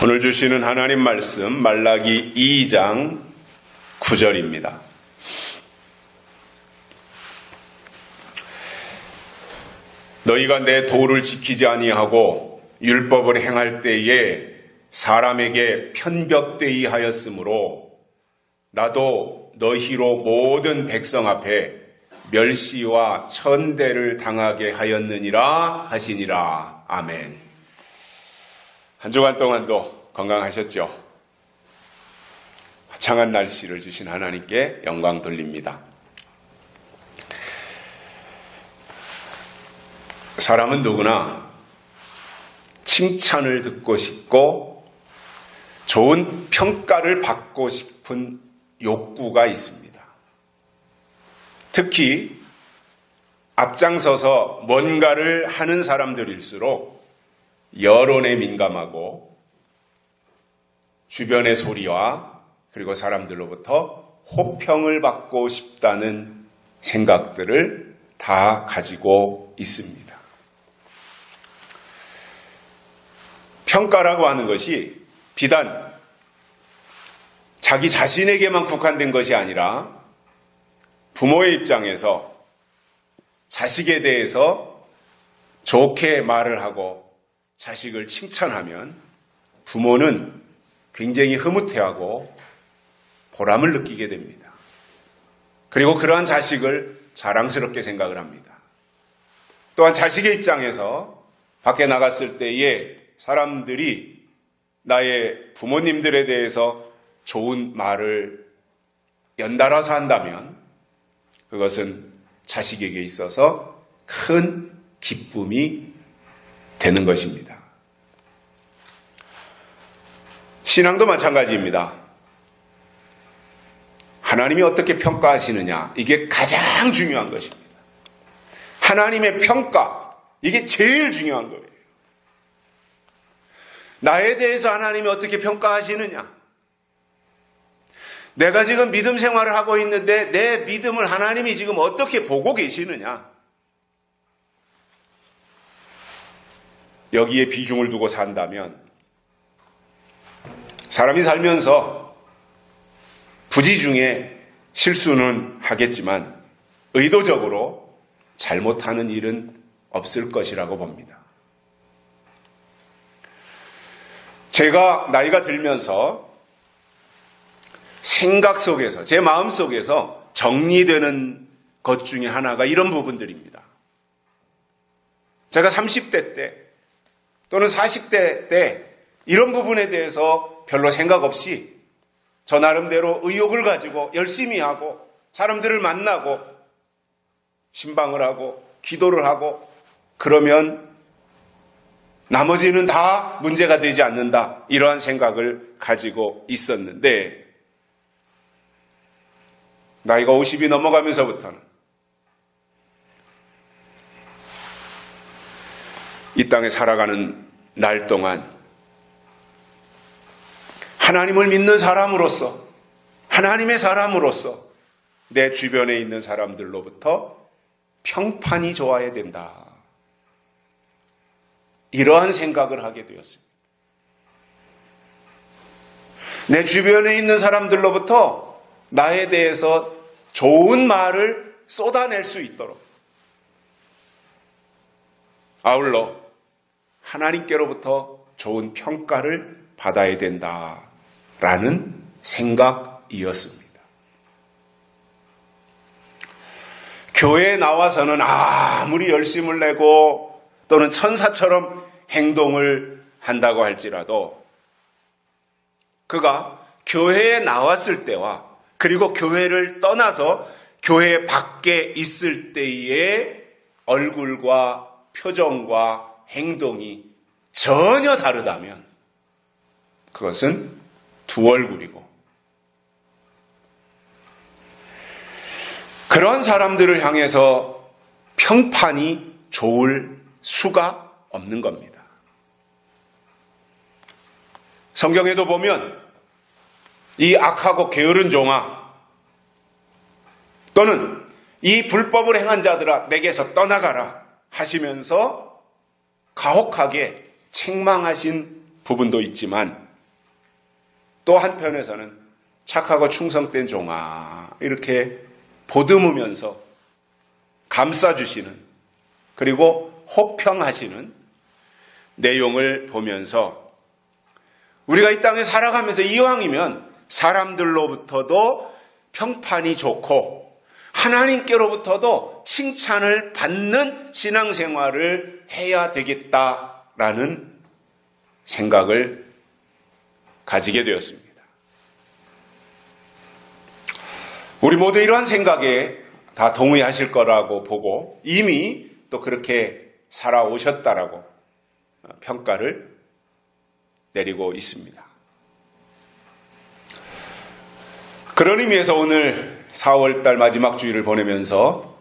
오늘 주시는 하나님 말씀 말라기 2장 9절입니다. 너희가 내 도를 지키지 아니하고 율법을 행할 때에 사람에게 편벽되이 하였으므로 나도 너희로 모든 백성 앞에 멸시와 천대를 당하게 하였느니라 하시니라. 아멘. 한 주간 동안도 건강하셨죠? 화창한 날씨를 주신 하나님께 영광 돌립니다. 사람은 누구나 칭찬을 듣고 싶고 좋은 평가를 받고 싶은 욕구가 있습니다. 특히 앞장서서 뭔가를 하는 사람들일수록 여론에 민감하고 주변의 소리와 그리고 사람들로부터 호평을 받고 싶다는 생각들을 다 가지고 있습니다. 평가라고 하는 것이 비단 자기 자신에게만 국한된 것이 아니라 부모의 입장에서 자식에 대해서 좋게 말을 하고 자식을 칭찬하면 부모는 굉장히 흐뭇해하고 보람을 느끼게 됩니다. 그리고 그러한 자식을 자랑스럽게 생각을 합니다. 또한 자식의 입장에서 밖에 나갔을 때에 사람들이 나의 부모님들에 대해서 좋은 말을 연달아서 한다면 그것은 자식에게 있어서 큰 기쁨이 되는 것입니다. 신앙도 마찬가지입니다. 하나님이 어떻게 평가하시느냐, 이게 가장 중요한 것입니다. 하나님의 평가, 이게 제일 중요한 거예요. 나에 대해서 하나님이 어떻게 평가하시느냐? 내가 지금 믿음 생활을 하고 있는데 내 믿음을 하나님이 지금 어떻게 보고 계시느냐? 여기에 비중을 두고 산다면 사람이 살면서 부지 중에 실수는 하겠지만 의도적으로 잘못하는 일은 없을 것이라고 봅니다. 제가 나이가 들면서 생각 속에서, 제 마음 속에서 정리되는 것 중에 하나가 이런 부분들입니다. 제가 30대 때 또는 40대 때 이런 부분에 대해서 별로 생각 없이 저 나름대로 의욕을 가지고 열심히 하고 사람들을 만나고 신방을 하고 기도를 하고 그러면 나머지는 다 문제가 되지 않는다, 이러한 생각을 가지고 있었는데 나이가 50이 넘어가면서부터는 이 땅에 살아가는 날 동안 하나님을 믿는 사람으로서, 하나님의 사람으로서 내 주변에 있는 사람들로부터 평판이 좋아야 된다, 이러한 생각을 하게 되었습니다. 내 주변에 있는 사람들로부터 나에 대해서 좋은 말을 쏟아낼 수 있도록, 아울러 하나님께로부터 좋은 평가를 받아야 된다라는 생각이었습니다. 교회에 나와서는 아무리 열심을 내고 또는 천사처럼 행동을 한다고 할지라도 그가 교회에 나왔을 때와 그리고 교회를 떠나서 교회 밖에 있을 때의 얼굴과 표정과 행동이 전혀 다르다면 그것은 두 얼굴이고, 그런 사람들을 향해서 평판이 좋을 수가 없는 겁니다. 성경에도 보면 이 악하고 게으른 종아 또는 이 불법을 행한 자들아 내게서 떠나가라 하시면서 가혹하게 책망하신 부분도 있지만 또 한편에서는 착하고 충성된 종아 이렇게 보듬으면서 감싸주시는, 그리고 호평하시는 내용을 보면서 우리가 이 땅에 살아가면서 이왕이면 사람들로부터도 평판이 좋고 하나님께로부터도 칭찬을 받는 신앙생활을 해야 되겠다라는 생각을 가지게 되었습니다. 우리 모두 이러한 생각에 다 동의하실 거라고 보고 이미 또 그렇게 살아오셨다라고 평가를 내리고 있습니다. 그런 의미에서 오늘 4월달 마지막 주일을 보내면서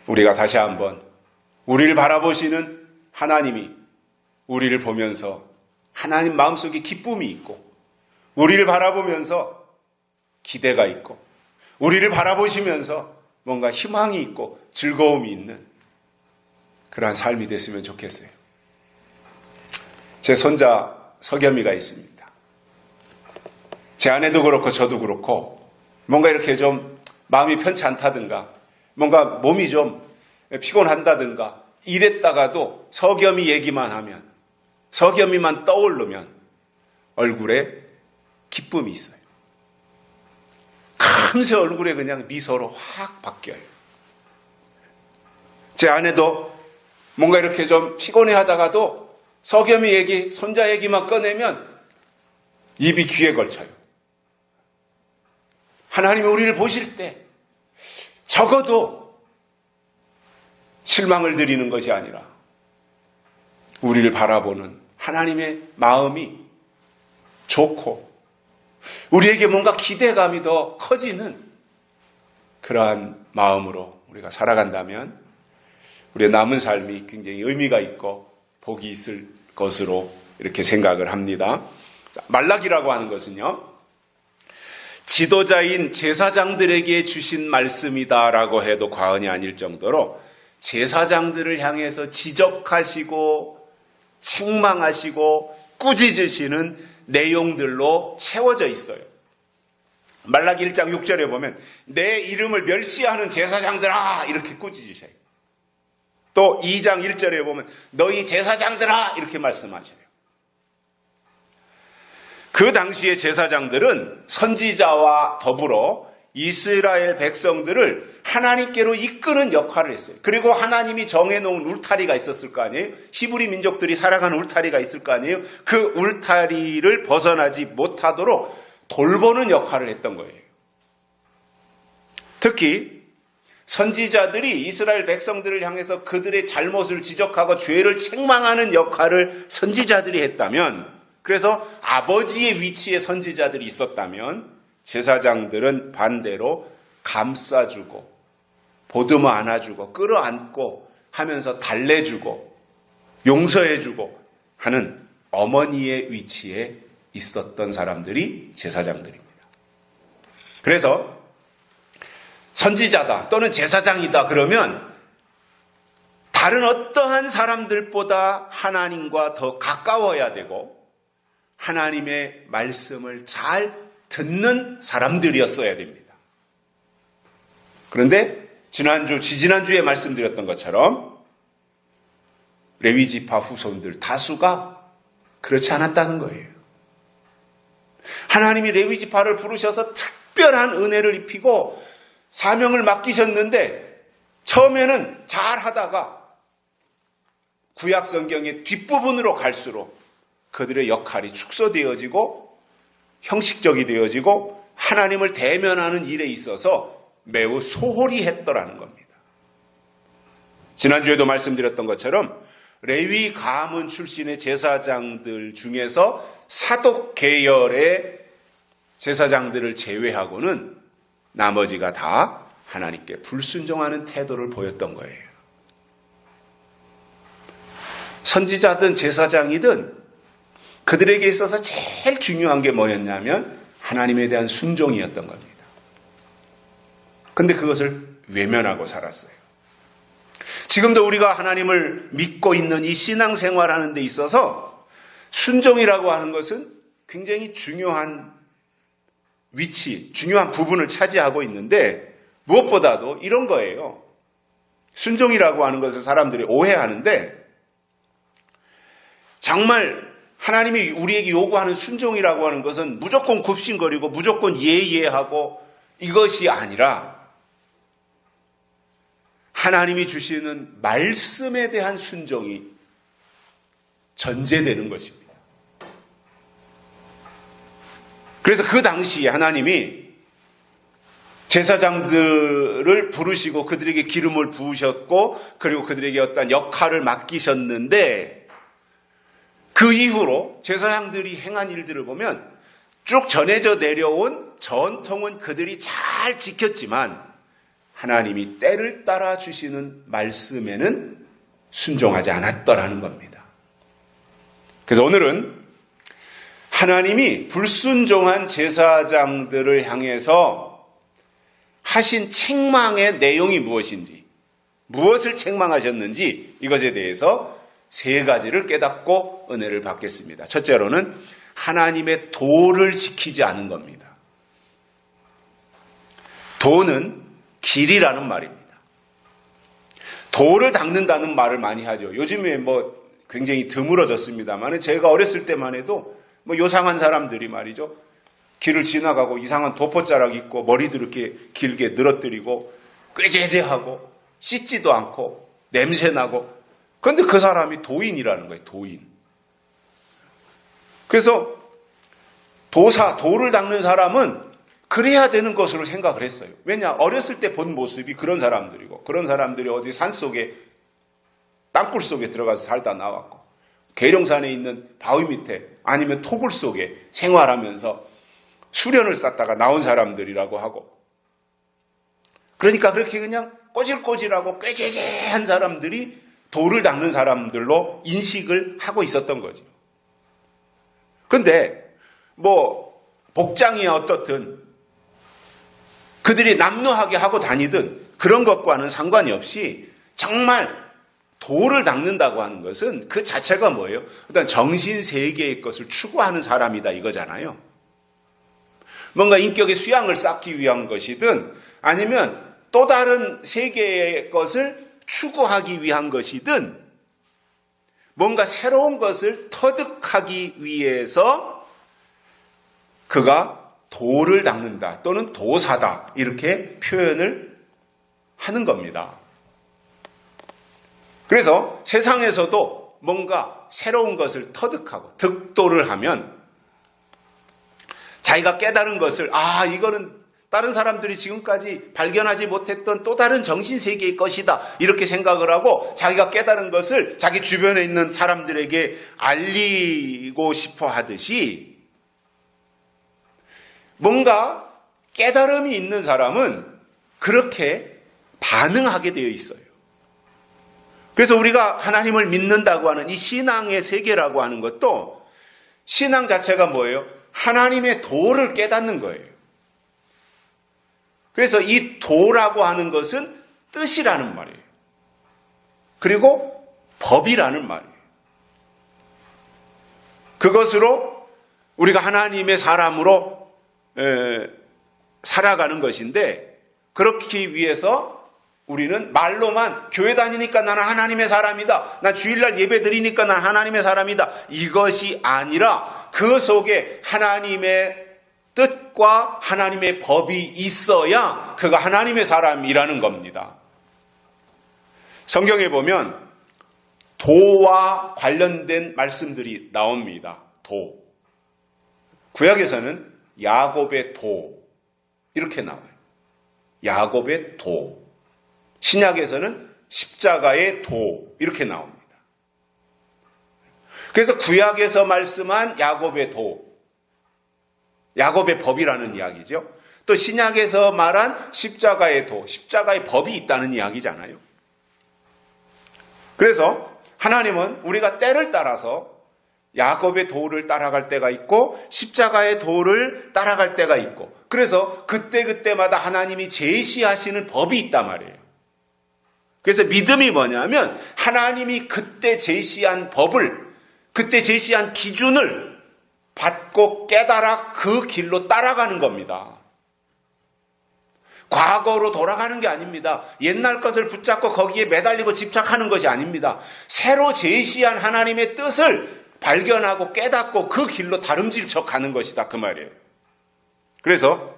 우리가 다시 한번 우리를 바라보시는 하나님이 우리를 보면서 하나님 마음속에 기쁨이 있고, 우리를 바라보면서 기대가 있고, 우리를 바라보시면서 뭔가 희망이 있고 즐거움이 있는 그러한 삶이 됐으면 좋겠어요. 제 손자 석겸이가 있습니다. 제 아내도 그렇고 저도 그렇고 뭔가 이렇게 좀 마음이 편치 않다든가 뭔가 몸이 좀 피곤한다든가 이랬다가도 석겸이 얘기만 하면, 석겸이만 떠오르면 얼굴에 기쁨이 있어요. 금세 얼굴에 그냥 미소로 확 바뀌어요. 제 아내도 뭔가 이렇게 좀 피곤해 하다가도 석겸이 얘기, 손자 얘기만 꺼내면 입이 귀에 걸쳐요. 하나님이 우리를 보실 때 적어도 실망을 드리는 것이 아니라 우리를 바라보는 하나님의 마음이 좋고 우리에게 뭔가 기대감이 더 커지는 그러한 마음으로 우리가 살아간다면 우리의 남은 삶이 굉장히 의미가 있고 복이 있을 것으로 이렇게 생각을 합니다. 말라기라고 하는 것은요, 지도자인 제사장들에게 주신 말씀이다라고 해도 과언이 아닐 정도로 제사장들을 향해서 지적하시고 책망하시고 꾸짖으시는 내용들로 채워져 있어요. 말라기 1장 6절에 보면 내 이름을 멸시하는 제사장들아 이렇게 꾸짖으셔요. 또 2장 1절에 보면 너희 제사장들아 이렇게 말씀하셔요. 그 당시의 제사장들은 선지자와 더불어 이스라엘 백성들을 하나님께로 이끄는 역할을 했어요. 그리고 하나님이 정해놓은 울타리가 있었을 거 아니에요. 히브리 민족들이 살아가는 울타리가 있을 거 아니에요. 그 울타리를 벗어나지 못하도록 돌보는 역할을 했던 거예요. 특히 선지자들이 이스라엘 백성들을 향해서 그들의 잘못을 지적하고 죄를 책망하는 역할을 선지자들이 했다면, 그래서 아버지의 위치에 선지자들이 있었다면 제사장들은 반대로 감싸주고 보듬어 안아주고 끌어안고 하면서 달래주고 용서해주고 하는 어머니의 위치에 있었던 사람들이 제사장들입니다. 그래서 선지자다 또는 제사장이다 그러면 다른 어떠한 사람들보다 하나님과 더 가까워야 되고 하나님의 말씀을 잘 듣는 사람들이었어야 됩니다. 그런데 지지난주에 말씀드렸던 것처럼 레위지파 후손들 다수가 그렇지 않았다는 거예요. 하나님이 레위지파를 부르셔서 특별한 은혜를 입히고 사명을 맡기셨는데 처음에는 잘 하다가 구약 성경의 뒷부분으로 갈수록 그들의 역할이 축소되어지고 형식적이 되어지고 하나님을 대면하는 일에 있어서 매우 소홀히 했더라는 겁니다. 지난주에도 말씀드렸던 것처럼 레위 가문 출신의 제사장들 중에서 사독 계열의 제사장들을 제외하고는 나머지가 다 하나님께 불순종하는 태도를 보였던 거예요. 선지자든 제사장이든 그들에게 있어서 제일 중요한 게 뭐였냐면 하나님에 대한 순종이었던 겁니다. 근데 그것을 외면하고 살았어요. 지금도 우리가 하나님을 믿고 있는 이 신앙생활하는 데 있어서 순종이라고 하는 것은 굉장히 중요한 위치, 중요한 부분을 차지하고 있는데 무엇보다도 이런 거예요. 순종이라고 하는 것을 사람들이 오해하는데 정말 하나님이 우리에게 요구하는 순종이라고 하는 것은 무조건 굽신거리고 무조건 예하고 이것이 아니라 하나님이 주시는 말씀에 대한 순종이 전제되는 것입니다. 그래서 그 당시에 하나님이 제사장들을 부르시고 그들에게 기름을 부으셨고 그리고 그들에게 어떤 역할을 맡기셨는데 그 이후로 제사장들이 행한 일들을 보면 쭉 전해져 내려온 전통은 그들이 잘 지켰지만 하나님이 때를 따라 주시는 말씀에는 순종하지 않았더라는 겁니다. 그래서 오늘은 하나님이 불순종한 제사장들을 향해서 하신 책망의 내용이 무엇인지, 무엇을 책망하셨는지 이것에 대해서 세 가지를 깨닫고 은혜를 받겠습니다. 첫째로는 하나님의 도를 지키지 않은 겁니다. 도는 길이라는 말입니다. 도를 닦는다는 말을 많이 하죠. 요즘에 굉장히 드물어졌습니다만 제가 어렸을 때만 해도 요상한 사람들이 말이죠. 길을 지나가고 이상한 도포자락 입고 머리도 이렇게 길게 늘어뜨리고 꾀죄죄하고 씻지도 않고 냄새나고 그런데 그 사람이 도인이라는 거예요. 도인. 그래서 도를 닦는 사람은 그래야 되는 것으로 생각을 했어요. 왜냐? 어렸을 때 본 모습이 그런 사람들이고 그런 사람들이 어디 산속에 땅굴 속에 들어가서 살다 나왔고 계룡산에 있는 바위 밑에 아니면 토굴 속에 생활하면서 수련을 쌓다가 나온 사람들이라고 하고 그러니까 그렇게 그냥 꼬질꼬질하고 꾀죄죄한 사람들이 도를 닦는 사람들로 인식을 하고 있었던 거죠. 그런데 복장이야 어떻든 그들이 남루하게 하고 다니든 그런 것과는 상관이 없이 정말 도를 닦는다고 하는 것은 그 자체가 뭐예요? 일단 정신세계의 것을 추구하는 사람이다 이거잖아요. 뭔가 인격의 수양을 쌓기 위한 것이든 아니면 또 다른 세계의 것을 추구하기 위한 것이든 뭔가 새로운 것을 터득하기 위해서 그가 도를 닦는다 또는 도사다 이렇게 표현을 하는 겁니다. 그래서 세상에서도 뭔가 새로운 것을 터득하고 득도를 하면 자기가 깨달은 것을 이거는 다른 사람들이 지금까지 발견하지 못했던 또 다른 정신세계의 것이다 이렇게 생각을 하고 자기가 깨달은 것을 자기 주변에 있는 사람들에게 알리고 싶어 하듯이 뭔가 깨달음이 있는 사람은 그렇게 반응하게 되어 있어요. 그래서 우리가 하나님을 믿는다고 하는 이 신앙의 세계라고 하는 것도 신앙 자체가 뭐예요? 하나님의 도를 깨닫는 거예요. 그래서 이 도라고 하는 것은 뜻이라는 말이에요. 그리고 법이라는 말이에요. 그것으로 우리가 하나님의 사람으로 살아가는 것인데 그렇기 위해서 우리는 말로만 교회 다니니까 나는 하나님의 사람이다. 나 주일날 예배 드리니까 난 하나님의 사람이다. 이것이 아니라 그 속에 하나님의 뜻과 하나님의 법이 있어야 그가 하나님의 사람이라는 겁니다. 성경에 보면 도와 관련된 말씀들이 나옵니다. 도. 구약에서는 야곱의 도 이렇게 나와요. 야곱의 도. 신약에서는 십자가의 도 이렇게 나옵니다. 그래서 구약에서 말씀한 야곱의 도, 야곱의 법이라는 이야기죠. 또 신약에서 말한 십자가의 도, 십자가의 법이 있다는 이야기잖아요. 그래서 하나님은 우리가 때를 따라서 야곱의 도를 따라갈 때가 있고 십자가의 도를 따라갈 때가 있고 그래서 그때그때마다 하나님이 제시하시는 법이 있단 말이에요. 그래서 믿음이 뭐냐면 하나님이 그때 제시한 법을, 그때 제시한 기준을 받고 깨달아 그 길로 따라가는 겁니다. 과거로 돌아가는 게 아닙니다. 옛날 것을 붙잡고 거기에 매달리고 집착하는 것이 아닙니다. 새로 제시한 하나님의 뜻을 발견하고 깨닫고 그 길로 다름질쳐 가는 것이다. 그 말이에요. 그래서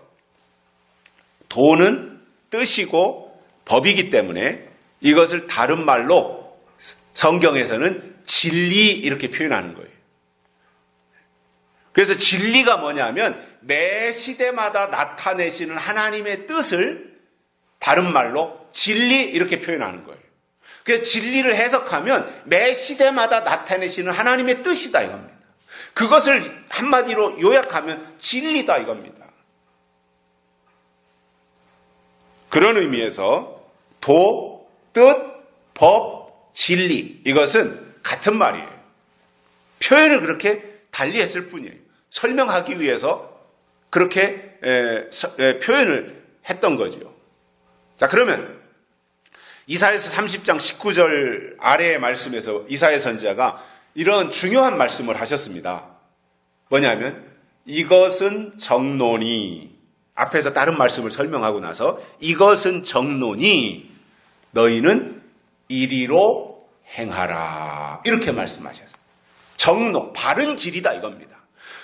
도는 뜻이고 법이기 때문에 이것을 다른 말로 성경에서는 진리 이렇게 표현하는 거예요. 그래서 진리가 뭐냐면 매 시대마다 나타내시는 하나님의 뜻을 다른 말로 진리 이렇게 표현하는 거예요. 그래서 진리를 해석하면 매 시대마다 나타내시는 하나님의 뜻이다 이겁니다. 그것을 한마디로 요약하면 진리다 이겁니다. 그런 의미에서 도, 뜻, 법, 진리 이것은 같은 말이에요. 표현을 그렇게 달리했을 뿐이에요. 설명하기 위해서 그렇게 표현을 했던 거죠. 자, 그러면 이사야서 30장 19절 아래의 말씀에서 이사야 선지자가 이런 중요한 말씀을 하셨습니다. 뭐냐면 이것은 정론이 앞에서 다른 말씀을 설명하고 나서 이것은 정론이 너희는 이리로 행하라 이렇게 말씀하셨어요. 정론, 바른 길이다 이겁니다.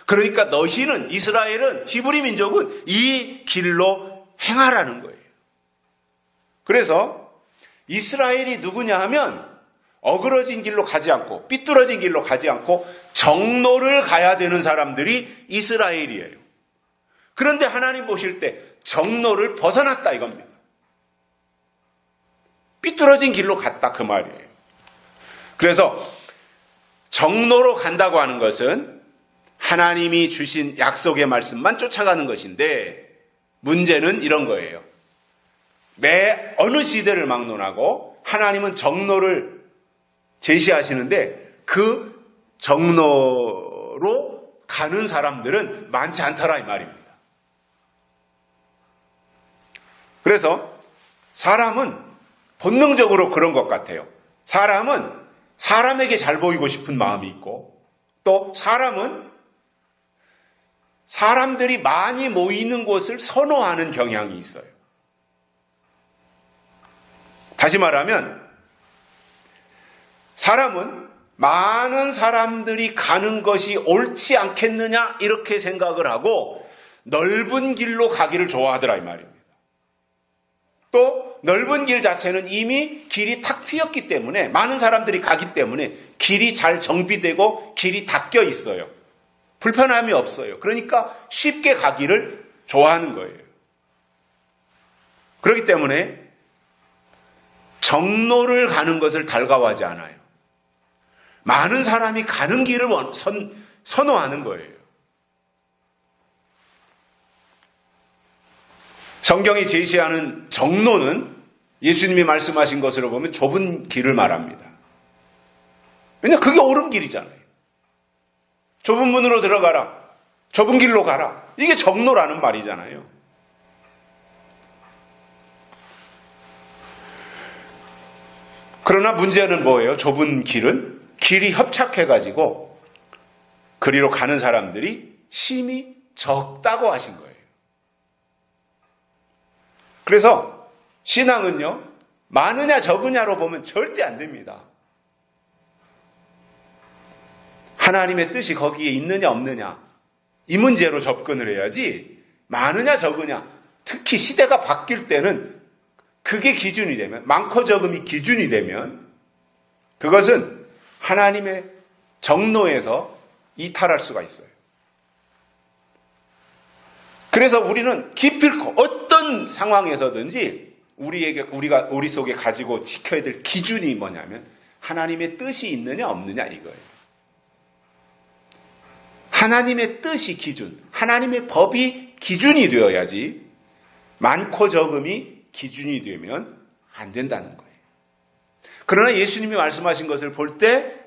그러니까 너희는 이스라엘은 히브리 민족은 이 길로 행하라는 거예요. 그래서 이스라엘이 누구냐 하면 어그러진 길로 가지 않고 삐뚤어진 길로 가지 않고 정로를 가야 되는 사람들이 이스라엘이에요. 그런데 하나님 보실 때 정로를 벗어났다 이겁니다. 삐뚤어진 길로 갔다 그 말이에요. 그래서 정로로 간다고 하는 것은 하나님이 주신 약속의 말씀만 쫓아가는 것인데 문제는 이런 거예요. 매 어느 시대를 막론하고 하나님은 정로를 제시하시는데 그 정로로 가는 사람들은 많지 않더라 이 말입니다. 그래서 사람은 본능적으로 그런 것 같아요. 사람은 사람에게 잘 보이고 싶은 마음이 있고 또 사람은 사람들이 많이 모이는 곳을 선호하는 경향이 있어요. 다시 말하면 사람은 많은 사람들이 가는 것이 옳지 않겠느냐 이렇게 생각을 하고 넓은 길로 가기를 좋아하더라 이 말입니다. 또 넓은 길 자체는 이미 길이 탁 트였기 때문에 많은 사람들이 가기 때문에 길이 잘 정비되고 길이 닦여 있어요. 불편함이 없어요. 그러니까 쉽게 가기를 좋아하는 거예요. 그렇기 때문에 정로를 가는 것을 달가워하지 않아요. 많은 사람이 가는 길을 선호하는 거예요. 성경이 제시하는 정로는 예수님이 말씀하신 것으로 보면 좁은 길을 말합니다. 왜냐하면 그게 옳은 길이잖아요. 좁은 문으로 들어가라. 좁은 길로 가라. 이게 정로라는 말이잖아요. 그러나 문제는 뭐예요? 좁은 길은 길이 협착해가지고 그리로 가는 사람들이 심히 적다고 하신 거예요. 그래서 신앙은요, 많으냐 적으냐로 보면 절대 안 됩니다. 하나님의 뜻이 거기에 있느냐 없느냐 이 문제로 접근을 해야지 많으냐 적으냐 특히 시대가 바뀔 때는 그게 기준이 되면 많고 적음이 기준이 되면 그것은 하나님의 정로에서 이탈할 수가 있어요. 그래서 우리는 기필코 어떤 상황에서든지 우리 속에 가지고 지켜야 될 기준이 뭐냐면 하나님의 뜻이 있느냐 없느냐 이거예요. 하나님의 뜻이 기준, 하나님의 법이 기준이 되어야지 많고 적음이 기준이 되면 안 된다는 거예요. 그러나 예수님이 말씀하신 것을 볼 때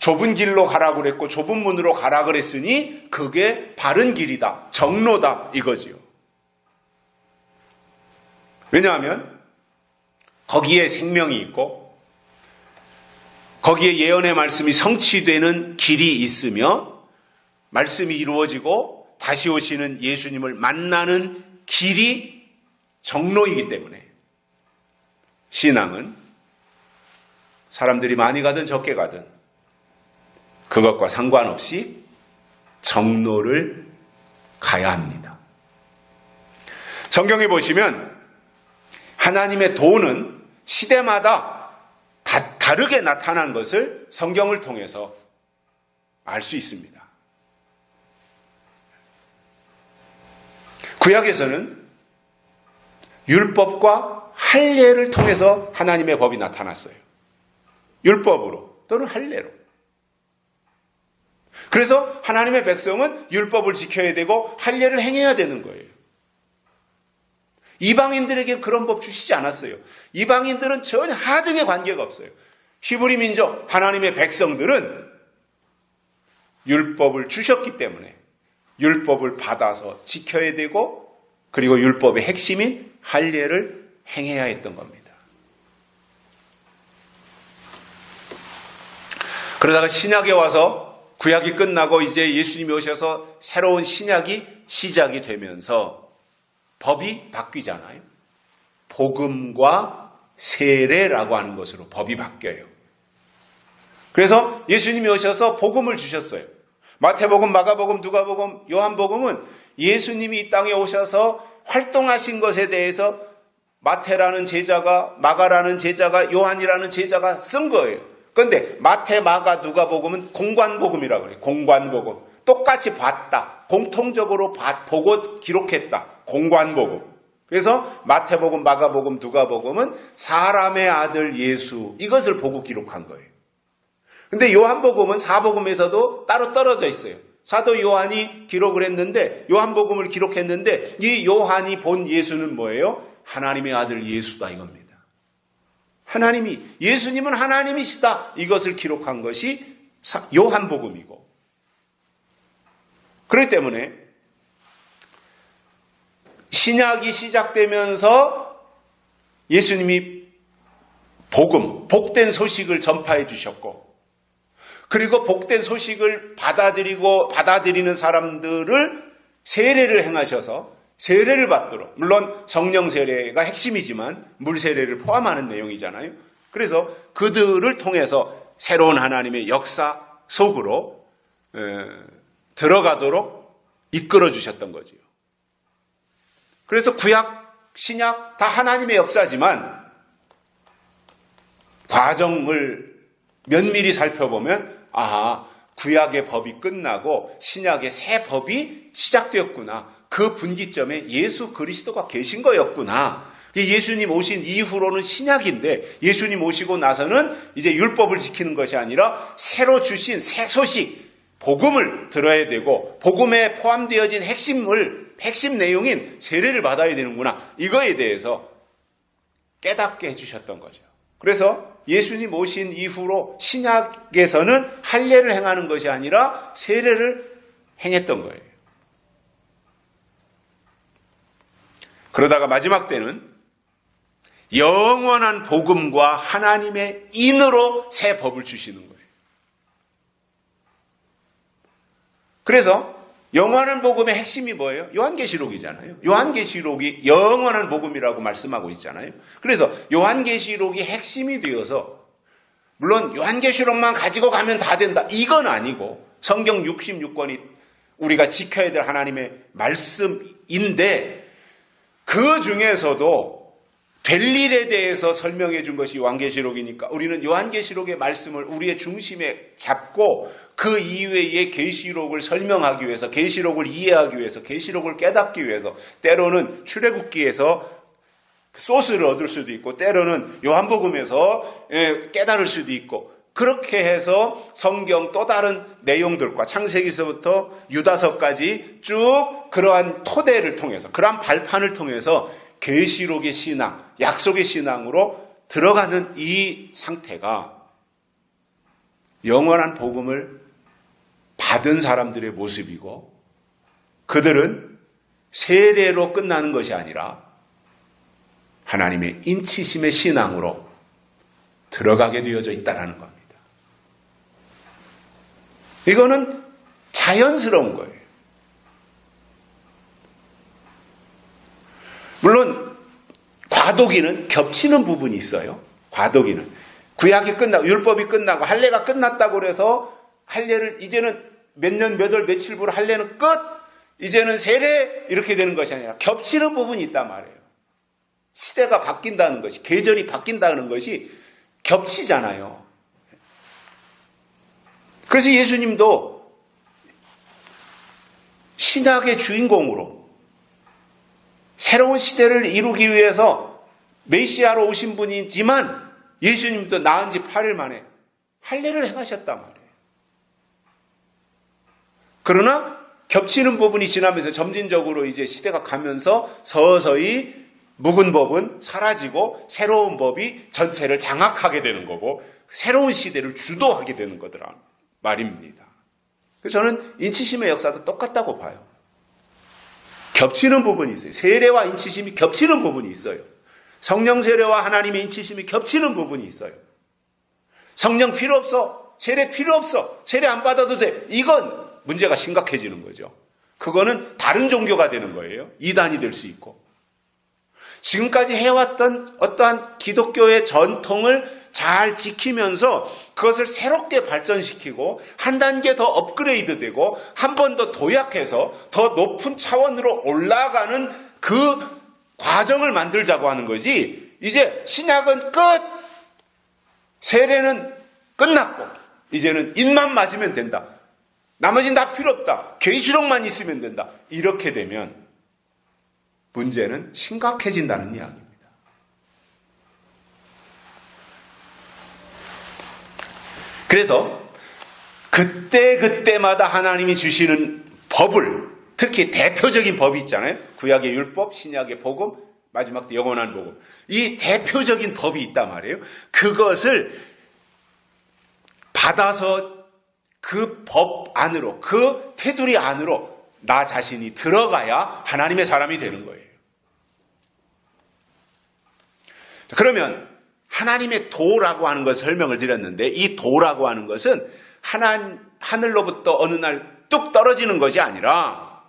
좁은 길로 가라고 그랬고 좁은 문으로 가라 그랬으니 그게 바른 길이다, 정로다 이거지요. 왜냐하면 거기에 생명이 있고 거기에 예언의 말씀이 성취되는 길이 있으며 말씀이 이루어지고 다시 오시는 예수님을 만나는 길이 정로이기 때문에 신앙은 사람들이 많이 가든 적게 가든 그것과 상관없이 정로를 가야 합니다. 성경에 보시면 하나님의 도는 시대마다 다르게 나타난 것을 성경을 통해서 알 수 있습니다. 구약에서는 율법과 할례를 통해서 하나님의 법이 나타났어요. 율법으로 또는 할례로. 그래서 하나님의 백성은 율법을 지켜야 되고 할례를 행해야 되는 거예요. 이방인들에게 그런 법 주시지 않았어요. 이방인들은 전혀 하등의 관계가 없어요. 히브리 민족, 하나님의 백성들은 율법을 주셨기 때문에 율법을 받아서 지켜야 되고 그리고 율법의 핵심인 할례를 행해야 했던 겁니다. 그러다가 신약에 와서 구약이 끝나고 이제 예수님이 오셔서 새로운 신약이 시작이 되면서 법이 바뀌잖아요. 복음과 세례라고 하는 것으로 법이 바뀌어요. 그래서 예수님이 오셔서 복음을 주셨어요. 마태복음, 마가복음, 누가복음, 요한복음은 예수님이 이 땅에 오셔서 활동하신 것에 대해서 마태라는 제자가, 마가라는 제자가, 요한이라는 제자가 쓴 거예요. 그런데 마태, 마가, 누가복음은 공관복음이라고 그래요. 공관복음. 똑같이 봤다. 공통적으로 보고 기록했다. 공관복음. 그래서 마태복음, 마가복음, 누가복음은 사람의 아들 예수 이것을 보고 기록한 거예요. 근데 요한복음은 사복음에서도 따로 떨어져 있어요. 사도 요한이 기록을 했는데 요한복음을 기록했는데 이 요한이 본 예수는 뭐예요? 하나님의 아들 예수다 이겁니다. 예수님은 하나님이시다 이것을 기록한 것이 요한복음이고 그렇기 때문에 신약이 시작되면서 예수님이 복된 소식을 전파해 주셨고 그리고 복된 소식을 받아들이는 사람들을 세례를 행하셔서 세례를 받도록 물론 성령 세례가 핵심이지만 물 세례를 포함하는 내용이잖아요. 그래서 그들을 통해서 새로운 하나님의 역사 속으로 들어가도록 이끌어 주셨던 거지요. 그래서 구약, 신약 다 하나님의 역사지만 과정을 면밀히 살펴보면 구약의 법이 끝나고 신약의 새 법이 시작되었구나. 그 분기점에 예수 그리스도가 계신 거였구나. 예수님 오신 이후로는 신약인데 예수님 오시고 나서는 이제 율법을 지키는 것이 아니라 새로 주신 새 소식, 복음을 들어야 되고 복음에 포함되어진 핵심 내용인 세례를 받아야 되는구나. 이거에 대해서 깨닫게 해주셨던 거죠. 그래서 예수님 오신 이후로 신약에서는 할례를 행하는 것이 아니라 세례를 행했던 거예요. 그러다가 마지막 때는 영원한 복음과 하나님의 인으로 새 법을 주시는 거예요. 그래서 영원한 복음의 핵심이 뭐예요? 요한계시록이잖아요. 요한계시록이 영원한 복음이라고 말씀하고 있잖아요. 그래서 요한계시록이 핵심이 되어서 물론 요한계시록만 가지고 가면 다 된다. 이건 아니고 성경 66권이 우리가 지켜야 될 하나님의 말씀인데 그 중에서도 될 일에 대해서 설명해 준 것이 요한계시록이니까 우리는 요한계시록의 말씀을 우리의 중심에 잡고 그 이외의 계시록을 설명하기 위해서 계시록을 이해하기 위해서 계시록을 깨닫기 위해서 때로는 출애굽기에서 소스를 얻을 수도 있고 때로는 요한복음에서 깨달을 수도 있고 그렇게 해서 성경 또 다른 내용들과 창세기서부터 유다서까지 쭉 그러한 토대를 통해서 그러한 발판을 통해서 계시록의 신앙, 약속의 신앙으로 들어가는 이 상태가 영원한 복음을 받은 사람들의 모습이고 그들은 세례로 끝나는 것이 아니라 하나님의 인치심의 신앙으로 들어가게 되어져 있다는 겁니다. 이거는 자연스러운 거예요. 물론 과도기는 겹치는 부분이 있어요. 과도기는 구약이 끝나고 율법이 끝나고 할례가 끝났다고 그래서 할례를 이제는 몇 년 몇 월 며칠부로 할례는 끝, 이제는 세례 이렇게 되는 것이 아니라 겹치는 부분이 있단 말이에요. 시대가 바뀐다는 것이, 계절이 바뀐다는 것이 겹치잖아요. 그래서 예수님도 신약의 주인공으로 새로운 시대를 이루기 위해서 메시아로 오신 분이지만 예수님도 나은 지 8일 만에 할례를 행하셨단 말이에요. 그러나 겹치는 부분이 지나면서 점진적으로 이제 시대가 가면서 서서히 묵은 법은 사라지고 새로운 법이 전체를 장악하게 되는 거고 새로운 시대를 주도하게 되는 거더라 말입니다. 그래서 저는 인치심의 역사도 똑같다고 봐요. 겹치는 부분이 있어요. 세례와 인치심이 겹치는 부분이 있어요. 성령 세례와 하나님의 인치심이 겹치는 부분이 있어요. 성령 필요 없어. 세례 필요 없어. 세례 안 받아도 돼. 이건 문제가 심각해지는 거죠. 그거는 다른 종교가 되는 거예요. 이단이 될 수 있고. 지금까지 해왔던 어떠한 기독교의 전통을 잘 지키면서 그것을 새롭게 발전시키고 한 단계 더 업그레이드되고 한 번 더 도약해서 더 높은 차원으로 올라가는 그 과정을 만들자고 하는 거지. 이제 신약은 끝! 세례는 끝났고 이제는 입만 맞으면 된다. 나머지는 다 필요 없다. 계시록만 있으면 된다. 이렇게 되면 문제는 심각해진다는 이야기입니다. 그래서 그때마다 하나님이 주시는 법을, 특히 대표적인 법이 있잖아요. 구약의 율법, 신약의 복음, 마지막 때 영원한 복음. 이 대표적인 법이 있단 말이에요. 그것을 받아서 그 법 안으로, 그 테두리 안으로 나 자신이 들어가야 하나님의 사람이 되는 거예요. 그러면 하나님의 도라고 하는 것을 설명을 드렸는데 이 도라고 하는 것은 하늘로부터 어느 날 뚝 떨어지는 것이 아니라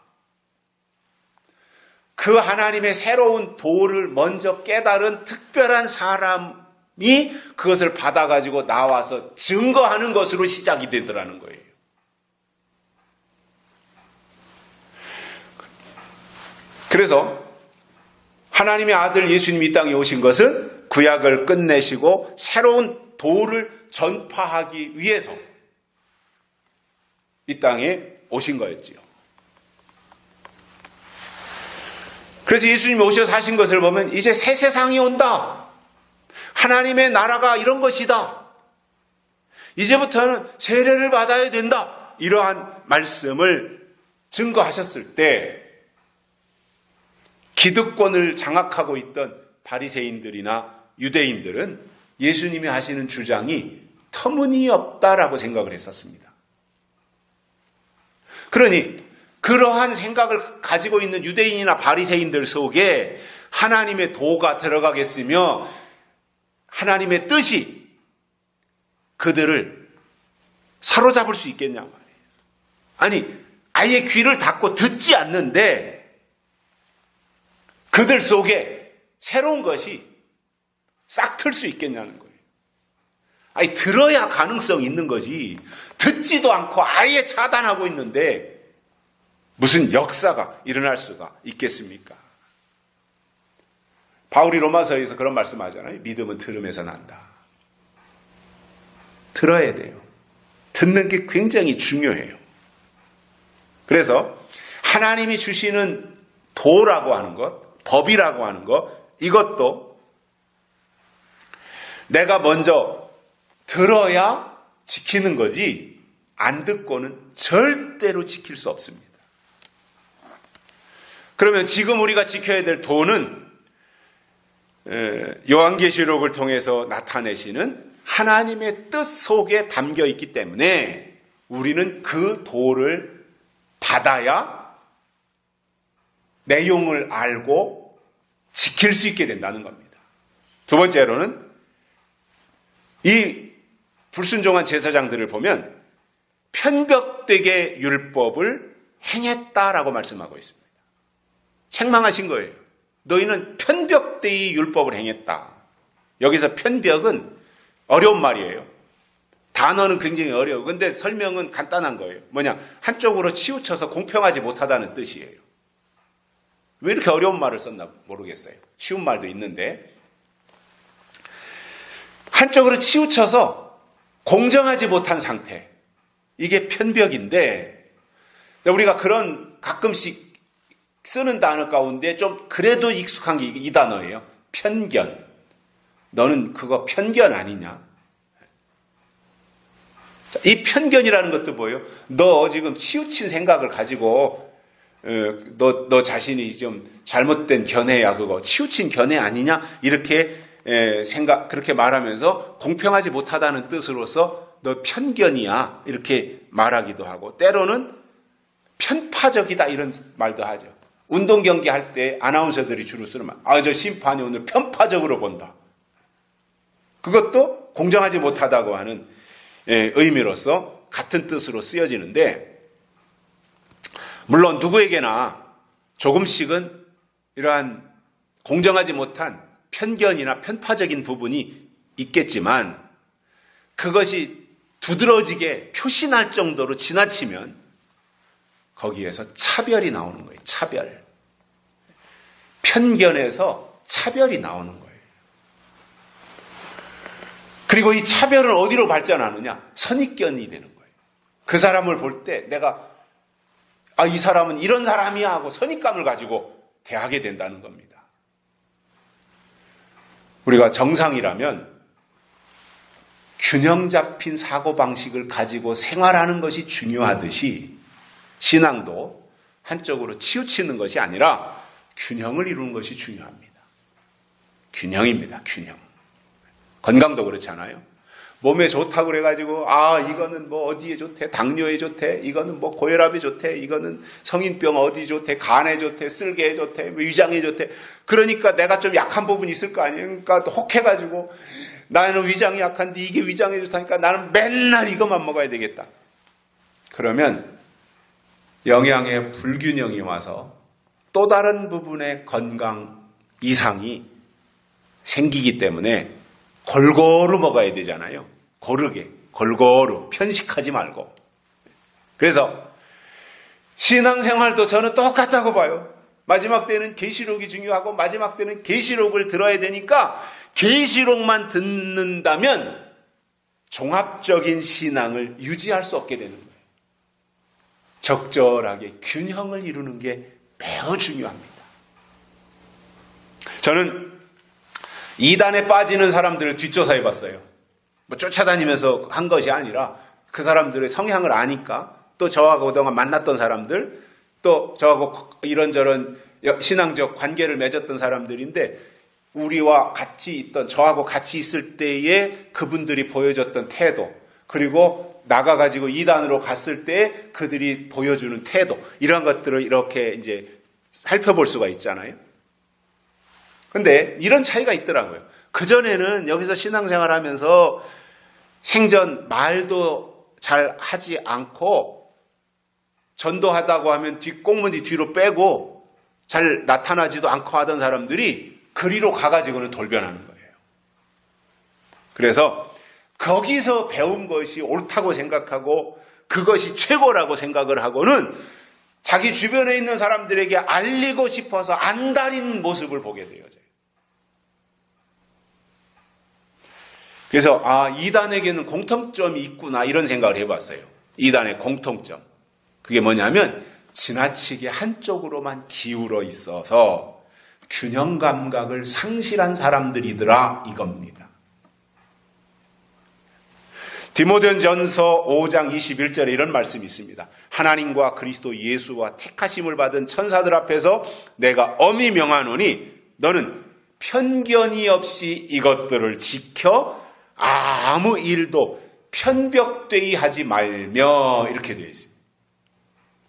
그 하나님의 새로운 도를 먼저 깨달은 특별한 사람이 그것을 받아가지고 나와서 증거하는 것으로 시작이 되더라는 거예요. 그래서 하나님의 아들 예수님이 이 땅에 오신 것은 구약을 끝내시고 새로운 도를 전파하기 위해서 이 땅에 오신 거였지요. 그래서 예수님이 오셔서 하신 것을 보면 이제 새 세상이 온다. 하나님의 나라가 이런 것이다. 이제부터는 세례를 받아야 된다. 이러한 말씀을 증거하셨을 때 기득권을 장악하고 있던 바리새인들이나 유대인들은 예수님이 하시는 주장이 터무니없다라고 생각을 했었습니다. 그러니 그러한 생각을 가지고 있는 유대인이나 바리새인들 속에 하나님의 도가 들어가겠으며 하나님의 뜻이 그들을 사로잡을 수 있겠냐 말이에요. 아니, 아예 귀를 닫고 듣지 않는데 그들 속에 새로운 것이 싹 틀 수 있겠냐는 거예요. 아니, 들어야 가능성이 있는 거지. 듣지도 않고 아예 차단하고 있는데 무슨 역사가 일어날 수가 있겠습니까? 바울이 로마서에서 그런 말씀하잖아요. 믿음은 들음에서 난다. 들어야 돼요. 듣는 게 굉장히 중요해요. 그래서 하나님이 주시는 도라고 하는 것, 법이라고 하는 것, 이것도 내가 먼저 들어야 지키는 거지 안 듣고는 절대로 지킬 수 없습니다. 그러면 지금 우리가 지켜야 될 도는 요한계시록을 통해서 나타내시는 하나님의 뜻 속에 담겨 있기 때문에 우리는 그 도를 받아야 내용을 알고 지킬 수 있게 된다는 겁니다. 두 번째로는 이 불순종한 제사장들을 보면 편벽되게 율법을 행했다라고 말씀하고 있습니다. 책망하신 거예요. 너희는 편벽되이 율법을 행했다. 여기서 편벽은 어려운 말이에요. 단어는 굉장히 어려워. 근데 설명은 간단한 거예요. 뭐냐? 한쪽으로 치우쳐서 공평하지 못하다는 뜻이에요. 왜 이렇게 어려운 말을 썼나 모르겠어요. 쉬운 말도 있는데. 한쪽으로 치우쳐서 공정하지 못한 상태. 이게 편벽인데, 우리가 그런 가끔씩 쓰는 단어 가운데 좀 그래도 익숙한 게 이 단어예요. 편견. 너는 그거 편견 아니냐? 이 편견이라는 것도 뭐예요? 너 지금 치우친 생각을 가지고 너 자신이 좀 잘못된 견해야 그거 치우친 견해 아니냐? 이렇게 그렇게 말하면서 공평하지 못하다는 뜻으로서 너 편견이야 이렇게 말하기도 하고 때로는 편파적이다 이런 말도 하죠. 운동 경기 할 때 아나운서들이 주로 쓰는 말. 저 심판이 오늘 편파적으로 본다. 그것도 공정하지 못하다고 하는 의미로서 같은 뜻으로 쓰여지는데 물론 누구에게나 조금씩은 이러한 공정하지 못한 편견이나 편파적인 부분이 있겠지만 그것이 두드러지게 표시날 정도로 지나치면 거기에서 차별이 나오는 거예요. 차별. 편견에서 차별이 나오는 거예요. 그리고 이 차별은 어디로 발전하느냐? 선입견이 되는 거예요. 그 사람을 볼 때 내가 이 사람은 이런 사람이야 하고 선입감을 가지고 대하게 된다는 겁니다. 우리가 정상이라면 균형 잡힌 사고방식을 가지고 생활하는 것이 중요하듯이 신앙도 한쪽으로 치우치는 것이 아니라 균형을 이루는 것이 중요합니다. 균형입니다. 균형. 건강도 그렇잖아요. 몸에 좋다고 그래가지고 이거는 뭐 어디에 좋대, 당뇨에 좋대, 이거는 뭐 고혈압에 좋대, 이거는 성인병 어디 좋대, 간에 좋대, 쓸개에 좋대, 위장에 좋대. 그러니까 내가 좀 약한 부분이 있을 거 아니에요. 그러니까 혹해가지고 나는 위장이 약한데 이게 위장에 좋다니까 나는 맨날 이것만 먹어야 되겠다. 그러면 영양의 불균형이 와서 또 다른 부분의 건강 이상이 생기기 때문에 골고루 먹어야 되잖아요. 고르게, 골고루, 편식하지 말고. 그래서 신앙생활도 저는 똑같다고 봐요. 마지막 때는 계시록이 중요하고 마지막 때는 계시록을 들어야 되니까 계시록만 듣는다면 종합적인 신앙을 유지할 수 없게 되는 거예요. 적절하게 균형을 이루는 게 매우 중요합니다. 저는 이단에 빠지는 사람들을 뒷조사해 봤어요. 쫓아다니면서 한 것이 아니라 그 사람들의 성향을 아니까 또 저하고 그동안 만났던 사람들 또 저하고 이런저런 신앙적 관계를 맺었던 사람들인데 우리와 같이 있던 저하고 같이 있을 때에 그분들이 보여줬던 태도 그리고 나가가지고 이단으로 갔을 때 그들이 보여주는 태도 이런 것들을 이렇게 이제 살펴볼 수가 있잖아요. 근데 이런 차이가 있더라고요. 그전에는 여기서 신앙생활 하면서 생전 말도 잘 하지 않고 전도하다고 하면 꽁무니 뒤로 빼고 잘 나타나지도 않고 하던 사람들이 그리로 가가지고는 돌변하는 거예요. 그래서 거기서 배운 것이 옳다고 생각하고 그것이 최고라고 생각을 하고는 자기 주변에 있는 사람들에게 알리고 싶어서 안달인 모습을 보게 돼요. 그래서 이단에게는 공통점이 있구나 이런 생각을 해봤어요. 이단의 공통점. 그게 뭐냐면 지나치게 한쪽으로만 기울어 있어서 균형 감각을 상실한 사람들이더라 이겁니다. 디모데전서 5장 21절에 이런 말씀이 있습니다. 하나님과 그리스도 예수와 택하심을 받은 천사들 앞에서 내가 엄히 명하노니 너는 편견이 없이 이것들을 지켜 아무 일도 편벽되이 하지 말며 이렇게 되어 있습니다.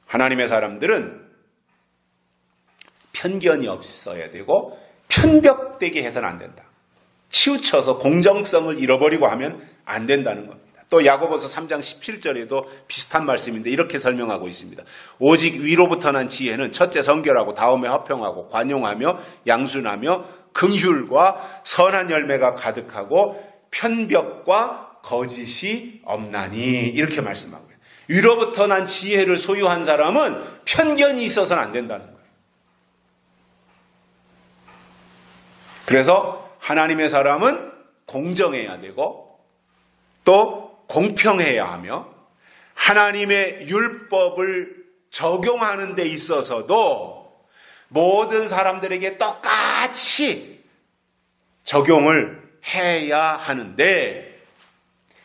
하나님의 사람들은 편견이 없어야 되고 편벽되게 해서는 안 된다. 치우쳐서 공정성을 잃어버리고 하면 안 된다는 겁니다. 또 야고보서 3장 17절에도 비슷한 말씀인데 이렇게 설명하고 있습니다. 오직 위로부터 난 지혜는 첫째 성결하고 다음에 화평하고 관용하며 양순하며 긍휼과 선한 열매가 가득하고 편벽과 거짓이 없나니 이렇게 말씀하고 있어요. 위로부터 난 지혜를 소유한 사람은 편견이 있어서는 안 된다는 거예요. 그래서 하나님의 사람은 공정해야 되고 또 공평해야 하며 하나님의 율법을 적용하는 데 있어서도 모든 사람들에게 똑같이 적용을 해야 하는데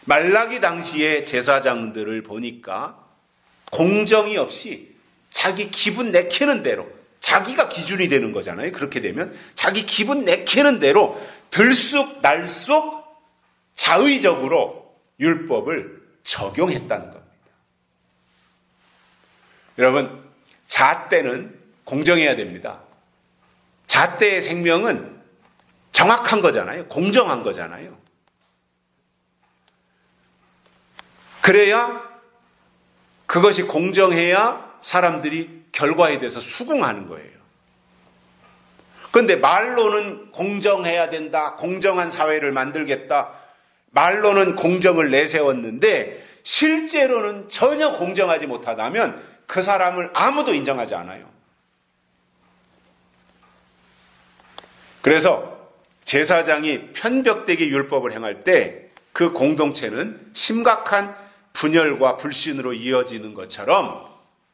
말라기 당시의 제사장들을 보니까 공정이 없이 자기 기분 내키는 대로 자기가 기준이 되는 거잖아요. 그렇게 되면 자기 기분 내키는 대로 들쑥날쑥 자의적으로 율법을 적용했다는 겁니다. 여러분, 잣대는 공정해야 됩니다. 잣대의 생명은 정확한 거잖아요. 공정한 거잖아요. 그래야 그것이 공정해야 사람들이 결과에 대해서 수긍하는 거예요. 그런데 말로는 공정해야 된다, 공정한 사회를 만들겠다, 말로는 공정을 내세웠는데 실제로는 전혀 공정하지 못하다면 그 사람을 아무도 인정하지 않아요. 그래서 제사장이 편벽되게 율법을 행할 때 그 공동체는 심각한 분열과 불신으로 이어지는 것처럼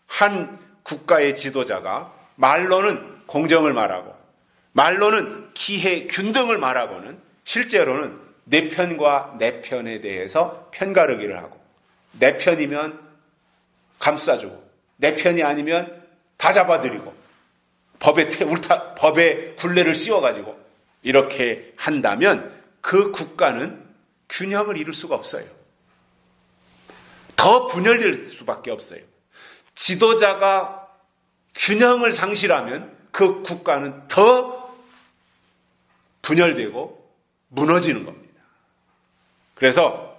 한 국가의 지도자가 말로는 공정을 말하고 말로는 기회 균등을 말하고는 실제로는 내 편과 내 편에 대해서 편가르기를 하고 내 편이면 감싸주고 내 편이 아니면 다 잡아들이고 법에 굴레를 씌워가지고 이렇게 한다면 그 국가는 균형을 이룰 수가 없어요. 더 분열될 수밖에 없어요. 지도자가 균형을 상실하면 그 국가는 더 분열되고 무너지는 겁니다. 그래서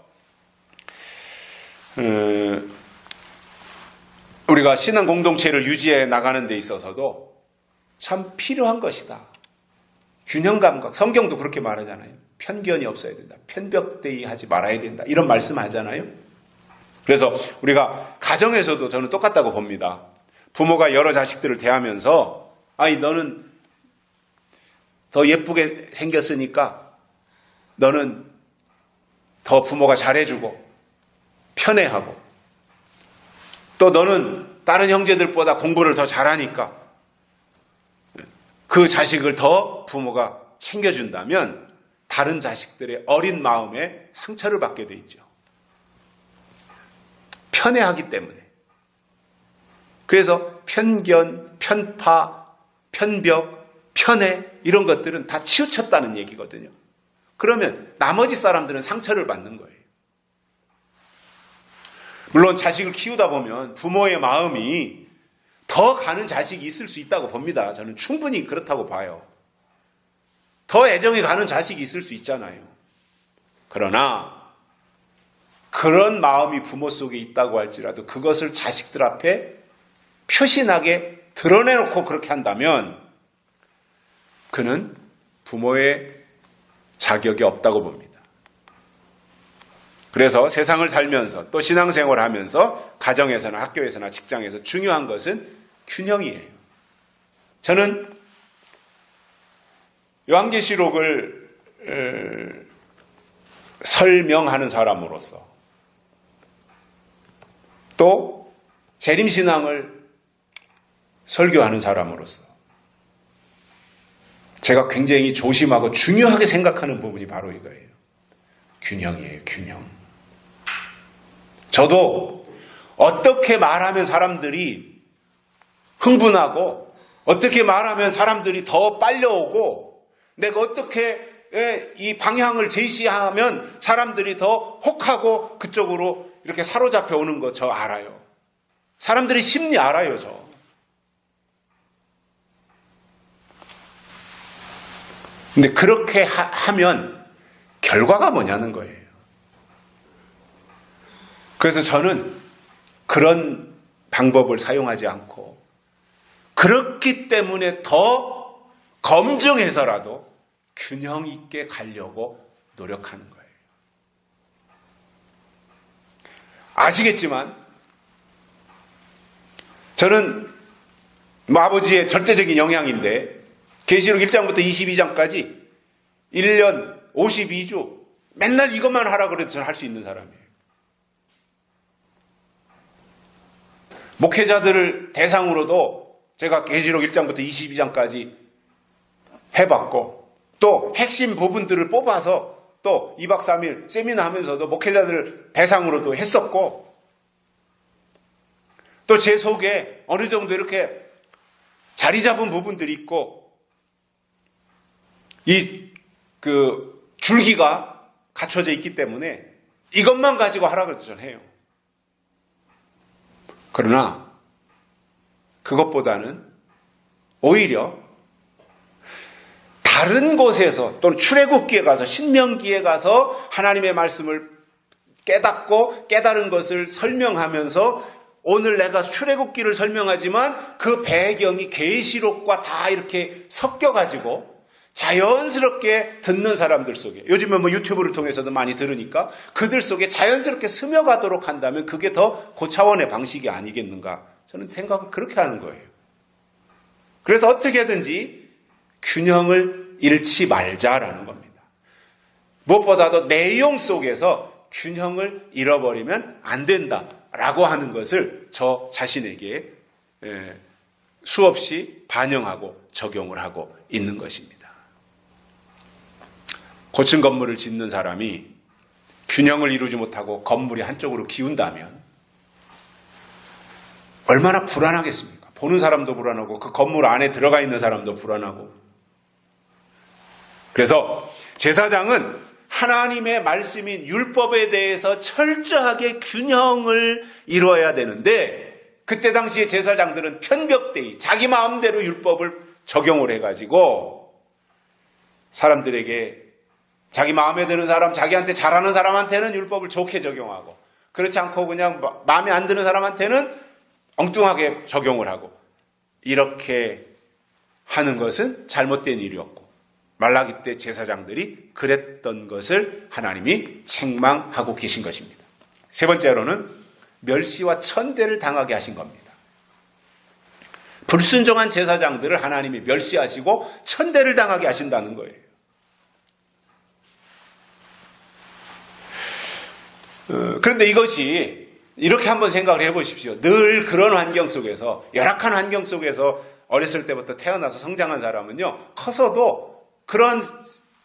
우리가 신앙 공동체를 유지해 나가는 데 있어서도 참 필요한 것이다. 균형 감각, 성경도 그렇게 말하잖아요. 편견이 없어야 된다. 편벽대의 하지 말아야 된다. 이런 말씀하잖아요. 그래서 우리가 가정에서도 저는 똑같다고 봅니다. 부모가 여러 자식들을 대하면서 아니 너는 더 예쁘게 생겼으니까 너는 더 부모가 잘해주고 편애하고 또 너는 다른 형제들보다 공부를 더 잘하니까 그 자식을 더 부모가 챙겨준다면 다른 자식들의 어린 마음에 상처를 받게 돼 있죠. 편애하기 때문에. 그래서 편견, 편파, 편벽, 편애 이런 것들은 다 치우쳤다는 얘기거든요. 그러면 나머지 사람들은 상처를 받는 거예요. 물론 자식을 키우다 보면 부모의 마음이 더 가는 자식이 있을 수 있다고 봅니다. 저는 충분히 그렇다고 봐요. 더 애정이 가는 자식이 있을 수 있잖아요. 그러나 그런 마음이 부모 속에 있다고 할지라도 그것을 자식들 앞에 표신하게 드러내놓고 그렇게 한다면 그는 부모의 자격이 없다고 봅니다. 그래서 세상을 살면서 또 신앙생활을 하면서 가정에서나 학교에서나 직장에서 중요한 것은 균형이에요. 저는 요한계시록을 설명하는 사람으로서 또 재림신앙을 설교하는 사람으로서 제가 굉장히 조심하고 중요하게 생각하는 부분이 바로 이거예요. 균형이에요. 균형. 저도 어떻게 말하면 사람들이 흥분하고 어떻게 말하면 사람들이 더 빨려오고 내가 어떻게 이 방향을 제시하면 사람들이 더 혹하고 그쪽으로 이렇게 사로잡혀 오는 거 저 알아요. 사람들이 심리 알아요, 저. 근데 그렇게 하면 결과가 뭐냐는 거예요. 그래서 저는 그런 방법을 사용하지 않고 그렇기 때문에 더 검증해서라도 균형 있게 가려고 노력하는 거예요. 아시겠지만 저는 아버지의 절대적인 영향인데 계시록 1장부터 22장까지 1년 52주 맨날 이것만 하라 그래도 저는 할 수 있는 사람이에요. 목회자들을 대상으로도 제가 계시록 1장부터 22장까지 해봤고 또 핵심 부분들을 뽑아서 또 2박 3일 세미나 하면서도 목회자들을 대상으로도 했었고 또 제 속에 어느 정도 이렇게 자리 잡은 부분들이 있고 줄기가 갖춰져 있기 때문에 이것만 가지고 하라 그래도 저는 해요. 그러나 그것보다는 오히려 다른 곳에서 또는 출애굽기에 가서 신명기에 가서 하나님의 말씀을 깨닫고 깨달은 것을 설명하면서 오늘 내가 출애굽기를 설명하지만 그 배경이 계시록과 다 이렇게 섞여가지고 자연스럽게 듣는 사람들 속에 요즘에 유튜브를 통해서도 많이 들으니까 그들 속에 자연스럽게 스며가도록 한다면 그게 더 고차원의 방식이 아니겠는가 저는 생각을 그렇게 하는 거예요. 그래서 어떻게든지 균형을 잃지 말자라는 겁니다. 무엇보다도 내용 속에서 균형을 잃어버리면 안 된다라고 하는 것을 저 자신에게 수없이 반영하고 적용을 하고 있는 것입니다. 고층 건물을 짓는 사람이 균형을 이루지 못하고 건물이 한쪽으로 기운다면 얼마나 불안하겠습니까? 보는 사람도 불안하고 그 건물 안에 들어가 있는 사람도 불안하고. 그래서 제사장은 하나님의 말씀인 율법에 대해서 철저하게 균형을 이루어야 되는데 그때 당시에 제사장들은 편벽되이 자기 마음대로 율법을 적용을 해가지고 사람들에게 자기 마음에 드는 사람, 자기한테 잘하는 사람한테는 율법을 좋게 적용하고 그렇지 않고 그냥 마음에 안 드는 사람한테는 엉뚱하게 적용을 하고 이렇게 하는 것은 잘못된 일이었고 말라기 때 제사장들이 그랬던 것을 하나님이 책망하고 계신 것입니다. 세 번째로는 멸시와 천대를 당하게 하신 겁니다. 불순종한 제사장들을 하나님이 멸시하시고 천대를 당하게 하신다는 거예요. 그런데 이것이 이렇게 한번 생각을 해보십시오. 늘 그런 환경 속에서 열악한 환경 속에서 어렸을 때부터 태어나서 성장한 사람은요. 커서도 그런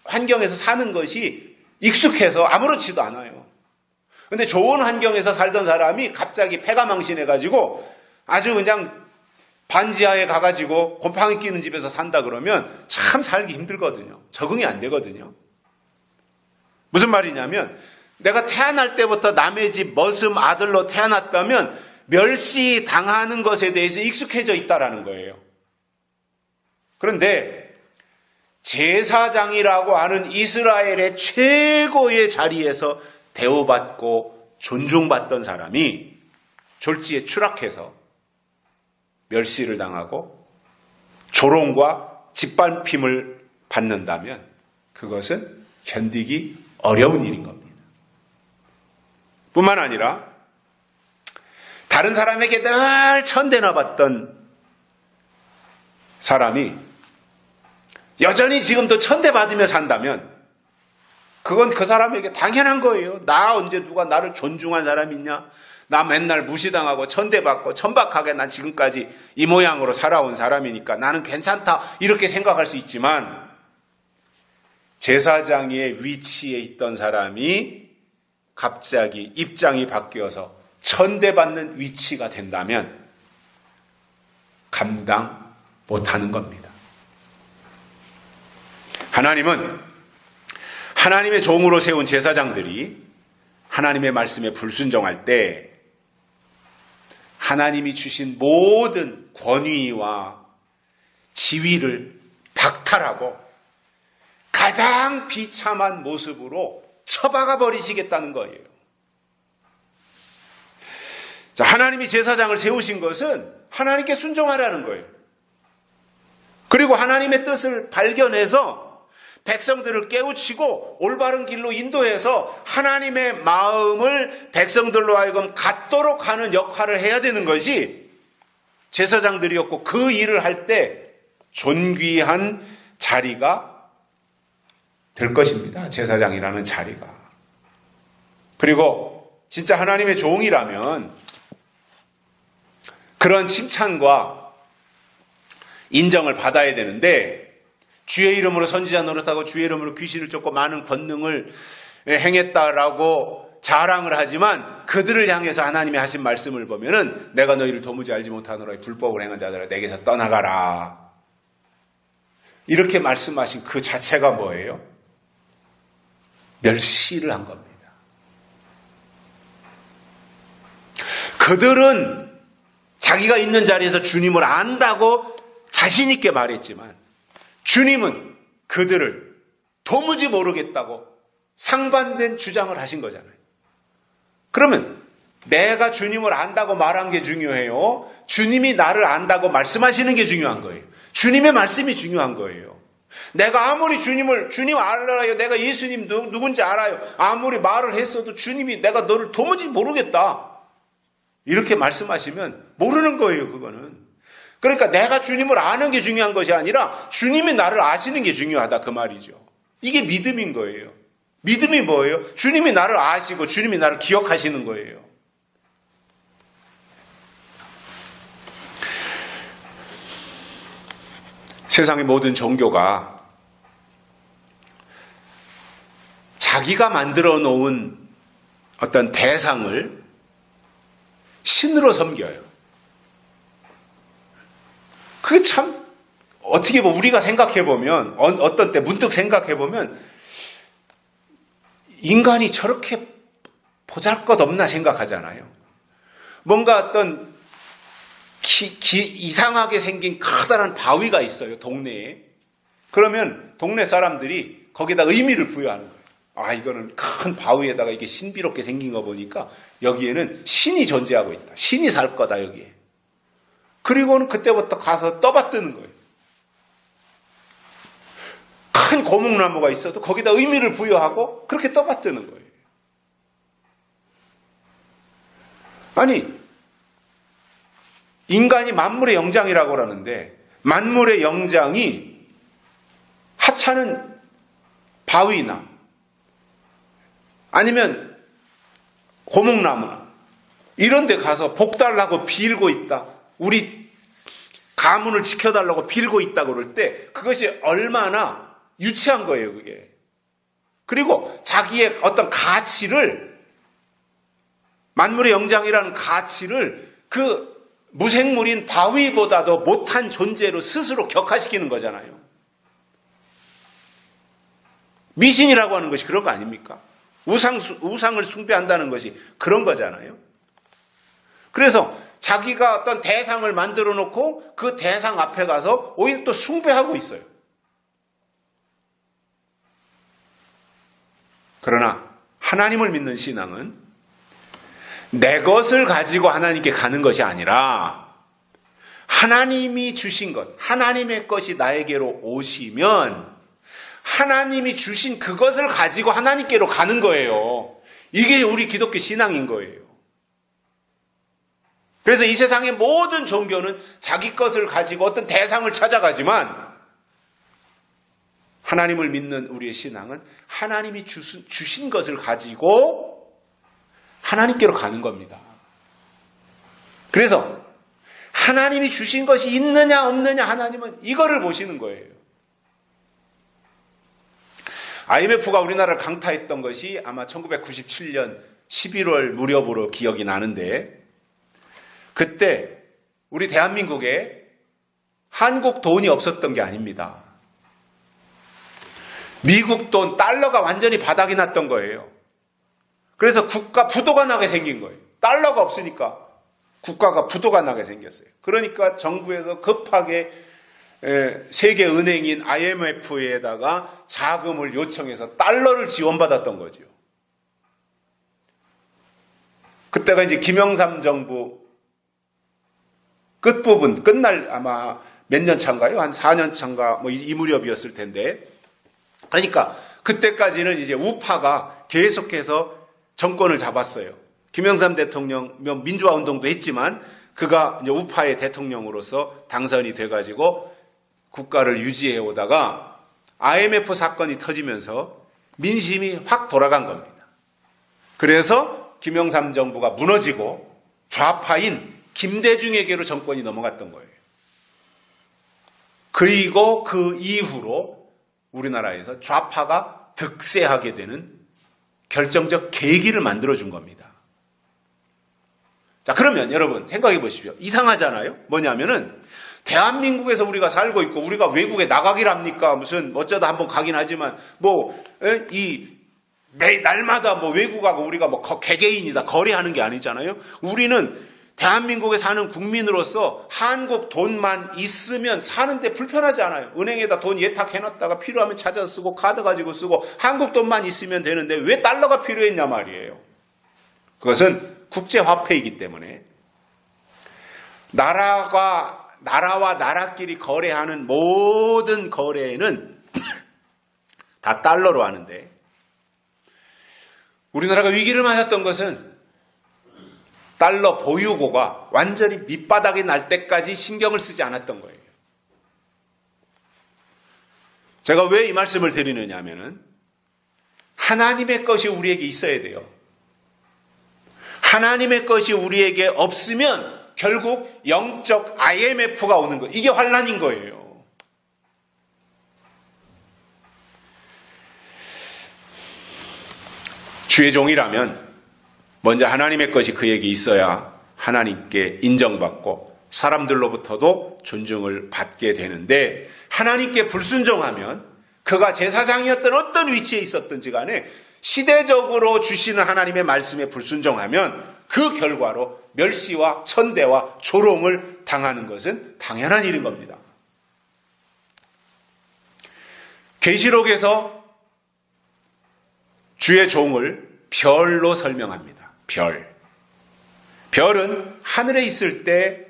환경에서 사는 것이 익숙해서 아무렇지도 않아요. 그런데 좋은 환경에서 살던 사람이 갑자기 폐가 망신해가지고 아주 그냥 반지하에 가가지고 곰팡이 끼는 집에서 산다 그러면 참 살기 힘들거든요. 적응이 안 되거든요. 무슨 말이냐면 내가 태어날 때부터 남의 집 머슴 아들로 태어났다면 멸시당하는 것에 대해서 익숙해져 있다라는 거예요. 그런데 제사장이라고 하는 이스라엘의 최고의 자리에서 대우받고 존중받던 사람이 졸지에 추락해서 멸시를 당하고 조롱과 짓밟힘을 받는다면 그것은 견디기 어려운 일인 겁니다. 뿐만 아니라 다른 사람에게 늘 천대나 받던 사람이 여전히 지금도 천대받으며 산다면 그건 그 사람에게 당연한 거예요. 나 언제 누가 나를 존중한 사람이 있냐? 나 맨날 무시당하고 천대받고 천박하게 난 지금까지 이 모양으로 살아온 사람이니까 나는 괜찮다 이렇게 생각할 수 있지만 제사장의 위치에 있던 사람이 갑자기 입장이 바뀌어서 천대받는 위치가 된다면 감당 못하는 겁니다. 하나님은 하나님의 종으로 세운 제사장들이 하나님의 말씀에 불순종할 때 하나님이 주신 모든 권위와 지위를 박탈하고 가장 비참한 모습으로 처박아 버리시겠다는 거예요. 자, 하나님이 제사장을 세우신 것은 하나님께 순종하라는 거예요. 그리고 하나님의 뜻을 발견해서 백성들을 깨우치고 올바른 길로 인도해서 하나님의 마음을 백성들로 하여금 갖도록 하는 역할을 해야 되는 것이 제사장들이었고, 그 일을 할 때 존귀한 자리가 될 것입니다. 제사장이라는 자리가. 그리고 진짜 하나님의 종이라면 그런 칭찬과 인정을 받아야 되는데, 주의 이름으로 선지자 노릇하고 주의 이름으로 귀신을 쫓고 많은 권능을 행했다라고 자랑을 하지만, 그들을 향해서 하나님이 하신 말씀을 보면은 내가 너희를 도무지 알지 못하노라, 불법을 행한 자들아 내게서 떠나가라, 이렇게 말씀하신 그 자체가 뭐예요? 멸시를 한 겁니다. 그들은 자기가 있는 자리에서 주님을 안다고 자신 있게 말했지만, 주님은 그들을 도무지 모르겠다고 상반된 주장을 하신 거잖아요. 그러면 내가 주님을 안다고 말한 게 중요해요? 주님이 나를 안다고 말씀하시는 게 중요한 거예요? 주님의 말씀이 중요한 거예요. 내가 아무리 주님 알아요, 내가 예수님 누군지 알아요, 아무리 말을 했어도 주님이 내가 너를 도무지 모르겠다 이렇게 말씀하시면 모르는 거예요, 그거는. 그러니까 내가 주님을 아는 게 중요한 것이 아니라 주님이 나를 아시는 게 중요하다, 그 말이죠. 이게 믿음인 거예요. 믿음이 뭐예요? 주님이 나를 아시고 주님이 나를 기억하시는 거예요. 세상의 모든 종교가 자기가 만들어 놓은 어떤 대상을 신으로 섬겨요. 그게 참, 어떻게 보면 우리가 생각해보면, 어떤 때 문득 생각해보면, 인간이 저렇게 보잘것없나 생각하잖아요. 뭔가 어떤 이상하게 생긴 커다란 바위가 있어요, 동네에. 그러면 동네 사람들이 거기다 의미를 부여하는 거예요. 아, 이거는 큰 바위에다가 이게 신비롭게 생긴 거 보니까 여기에는 신이 존재하고 있다. 신이 살 거다, 여기에. 그리고는 그때부터 가서 떠받드는 거예요. 큰 고목나무가 있어도 거기다 의미를 부여하고 그렇게 떠받드는 거예요. 아니, 인간이 만물의 영장이라고 그러는데, 만물의 영장이 하찮은 바위나 아니면 고목나무나 이런 데 가서 복 달라고 빌고 있다, 우리 가문을 지켜달라고 빌고 있다 그럴 때 그것이 얼마나 유치한 거예요, 그게. 그리고 자기의 어떤 가치를, 만물의 영장이라는 가치를 그 무생물인 바위보다도 못한 존재로 스스로 격화시키는 거잖아요. 미신이라고 하는 것이 그런 거 아닙니까? 우상을 숭배한다는 것이 그런 거잖아요. 그래서 자기가 어떤 대상을 만들어 놓고 그 대상 앞에 가서 오히려 또 숭배하고 있어요. 그러나 하나님을 믿는 신앙은 내 것을 가지고 하나님께 가는 것이 아니라 하나님이 주신 것, 하나님의 것이 나에게로 오시면 하나님이 주신 그것을 가지고 하나님께로 가는 거예요. 이게 우리 기독교 신앙인 거예요. 그래서 이 세상의 모든 종교는 자기 것을 가지고 어떤 대상을 찾아가지만, 하나님을 믿는 우리의 신앙은 하나님이 주신 것을 가지고 하나님께로 가는 겁니다. 그래서 하나님이 주신 것이 있느냐 없느냐, 하나님은 이거를 보시는 거예요. IMF가 우리나라를 강타했던 것이 아마 1997년 11월 무렵으로 기억이 나는데, 그때 우리 대한민국에 한국 돈이 없었던 게 아닙니다. 미국 돈, 달러가 완전히 바닥이 났던 거예요. 그래서 국가 부도가 나게 생긴 거예요. 달러가 없으니까 국가가 부도가 나게 생겼어요. 그러니까 정부에서 급하게 세계은행인 IMF에다가 자금을 요청해서 달러를 지원받았던 거죠. 그때가 이제 김영삼 정부 끝부분, 끝날 아마 몇 년 차인가요? 한 4년 차인가 뭐 이 무렵이었을 텐데. 그러니까 그때까지는 이제 우파가 계속해서 정권을 잡았어요. 김영삼 대통령 민주화 운동도 했지만 그가 이제 우파의 대통령으로서 당선이 돼가지고 국가를 유지해 오다가 IMF 사건이 터지면서 민심이 확 돌아간 겁니다. 그래서 김영삼 정부가 무너지고 좌파인 김대중에게로 정권이 넘어갔던 거예요. 그리고 그 이후로 우리나라에서 좌파가 득세하게 되는 결정적 계기를 만들어준 겁니다. 자, 그러면 여러분 생각해 보십시오. 이상하잖아요? 뭐냐면은 대한민국에서 우리가 살고 있고 우리가 외국에 나가기랍니까? 무슨 어쩌다 한번 가긴 하지만 날마다 외국하고 우리가 개개인이다 거래하는 게 아니잖아요. 우리는 대한민국에 사는 국민으로서 한국 돈만 있으면 사는데 불편하지 않아요. 은행에다 돈 예탁해놨다가 필요하면 찾아서 쓰고 카드 가지고 쓰고 한국 돈만 있으면 되는데 왜 달러가 필요했냐 말이에요. 그것은 국제화폐이기 때문에 나라와 나라끼리 거래하는 모든 거래는 다 달러로 하는데 우리나라가 위기를 맞았던 것은 달러 보유고가 완전히 밑바닥에 날 때까지 신경을 쓰지 않았던 거예요. 제가 왜 이 말씀을 드리느냐 하면은 하나님의 것이 우리에게 있어야 돼요. 하나님의 것이 우리에게 없으면 결국 영적 IMF가 오는 거예요. 이게 환란인 거예요. 주의 종이라면 먼저 하나님의 것이 그에게 있어야 하나님께 인정받고 사람들로부터도 존중을 받게 되는데 하나님께 불순종하면 그가 제사장이었던 어떤 위치에 있었든지 간에 시대적으로 주시는 하나님의 말씀에 불순종하면 그 결과로 멸시와 천대와 조롱을 당하는 것은 당연한 일인 겁니다. 계시록에서 주의 종을 별로 설명합니다. 별은 하늘에 있을 때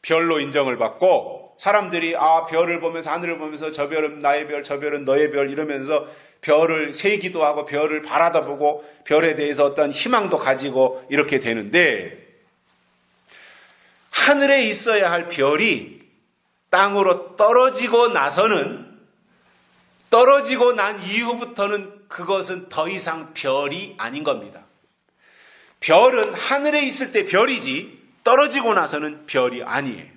별로 인정을 받고 사람들이 별을 보면서 하늘을 보면서 저 별은 나의 별, 저 별은 너의 별 이러면서 별을 세기도 하고 별을 바라다보고 별에 대해서 어떤 희망도 가지고 이렇게 되는데 하늘에 있어야 할 별이 땅으로 떨어지고 난 이후부터는 그것은 더 이상 별이 아닌 겁니다. 별은 하늘에 있을 때 별이지 떨어지고 나서는 별이 아니에요.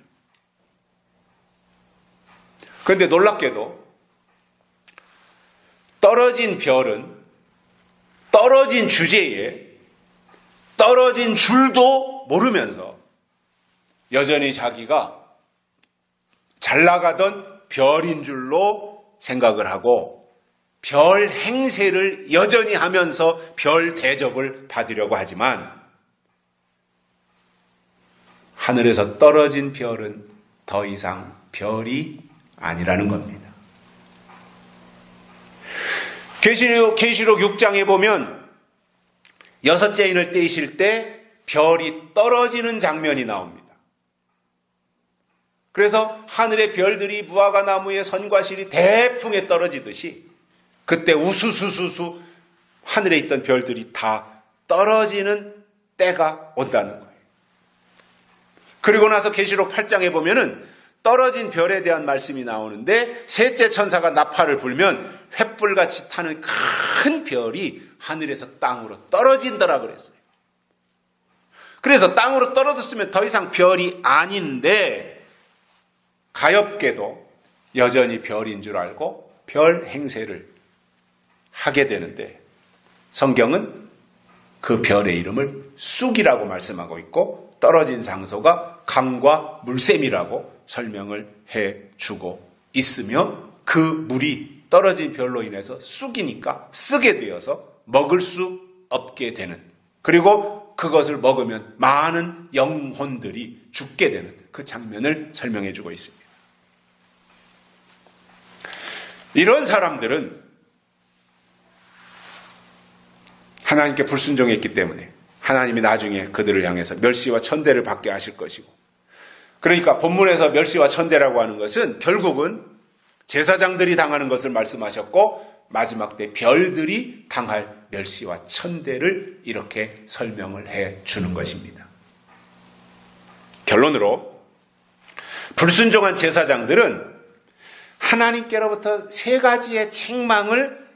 그런데 놀랍게도 떨어진 별은 떨어진 주제에 떨어진 줄도 모르면서 여전히 자기가 잘 나가던 별인 줄로 생각을 하고 별 행세를 여전히 하면서 별 대접을 받으려고 하지만 하늘에서 떨어진 별은 더 이상 별이 아니라는 겁니다. 계시록 6장에 보면 여섯째 인을 떼실 때 별이 떨어지는 장면이 나옵니다. 그래서 하늘의 별들이 무화과 나무의 선과 실이 대풍에 떨어지듯이 그때 우수수수수 하늘에 있던 별들이 다 떨어지는 때가 온다는 거예요. 그리고 나서 계시록 8장에 보면은 떨어진 별에 대한 말씀이 나오는데 셋째 천사가 나팔을 불면 횃불같이 타는 큰 별이 하늘에서 땅으로 떨어진다라 그랬어요. 그래서 땅으로 떨어졌으면 더 이상 별이 아닌데 가엾게도 여전히 별인 줄 알고 별 행세를 하게 되는데 성경은 그 별의 이름을 쑥이라고 말씀하고 있고 떨어진 장소가 강과 물샘이라고 설명을 해주고 있으며 그 물이 떨어진 별로 인해서 쑥이니까 쓰게 되어서 먹을 수 없게 되는 그리고 그것을 먹으면 많은 영혼들이 죽게 되는 그 장면을 설명해주고 있습니다. 이런 사람들은 하나님께 불순종했기 때문에 하나님이 나중에 그들을 향해서 멸시와 천대를 받게 하실 것이고, 그러니까 본문에서 멸시와 천대라고 하는 것은 결국은 제사장들이 당하는 것을 말씀하셨고, 마지막 때 별들이 당할 멸시와 천대를 이렇게 설명을 해 주는 것입니다. 결론으로 불순종한 제사장들은 하나님께로부터 세 가지의 책망을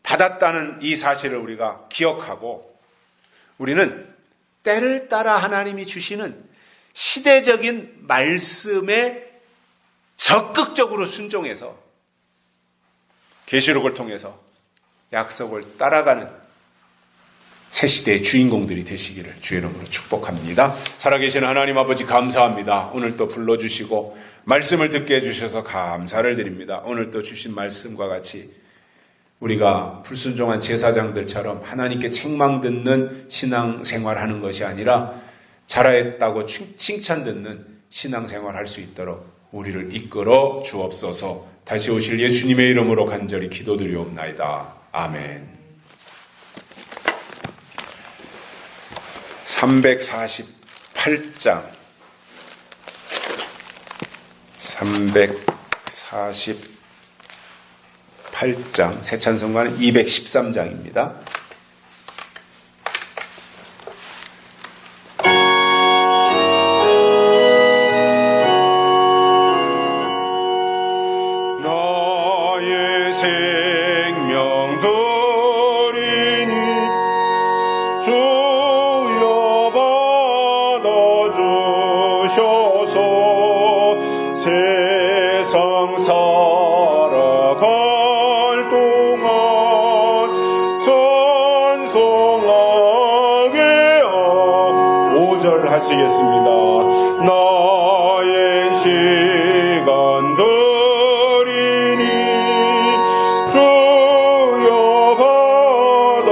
받았다는 이 사실을 우리가 기억하고, 우리는 때를 따라 하나님이 주시는 시대적인 말씀에 적극적으로 순종해서 계시록을 통해서 약속을 따라가는 새 시대의 주인공들이 되시기를 주의 이름으로 축복합니다. 살아계신 하나님 아버지 감사합니다. 오늘 또 불러주시고 말씀을 듣게 해주셔서 감사를 드립니다. 오늘 또 주신 말씀과 같이 우리가 불순종한 제사장들처럼 하나님께 책망 듣는 신앙생활하는 것이 아니라 잘했다고 칭찬 듣는 신앙생활 할 수 있도록 우리를 이끌어 주옵소서. 다시 오실 예수님의 이름으로 간절히 기도드리옵나이다. 아멘. 348장 348장 새 찬송가는 213장입니다. 하시겠습니다. 나의 시간들이니 주여 받아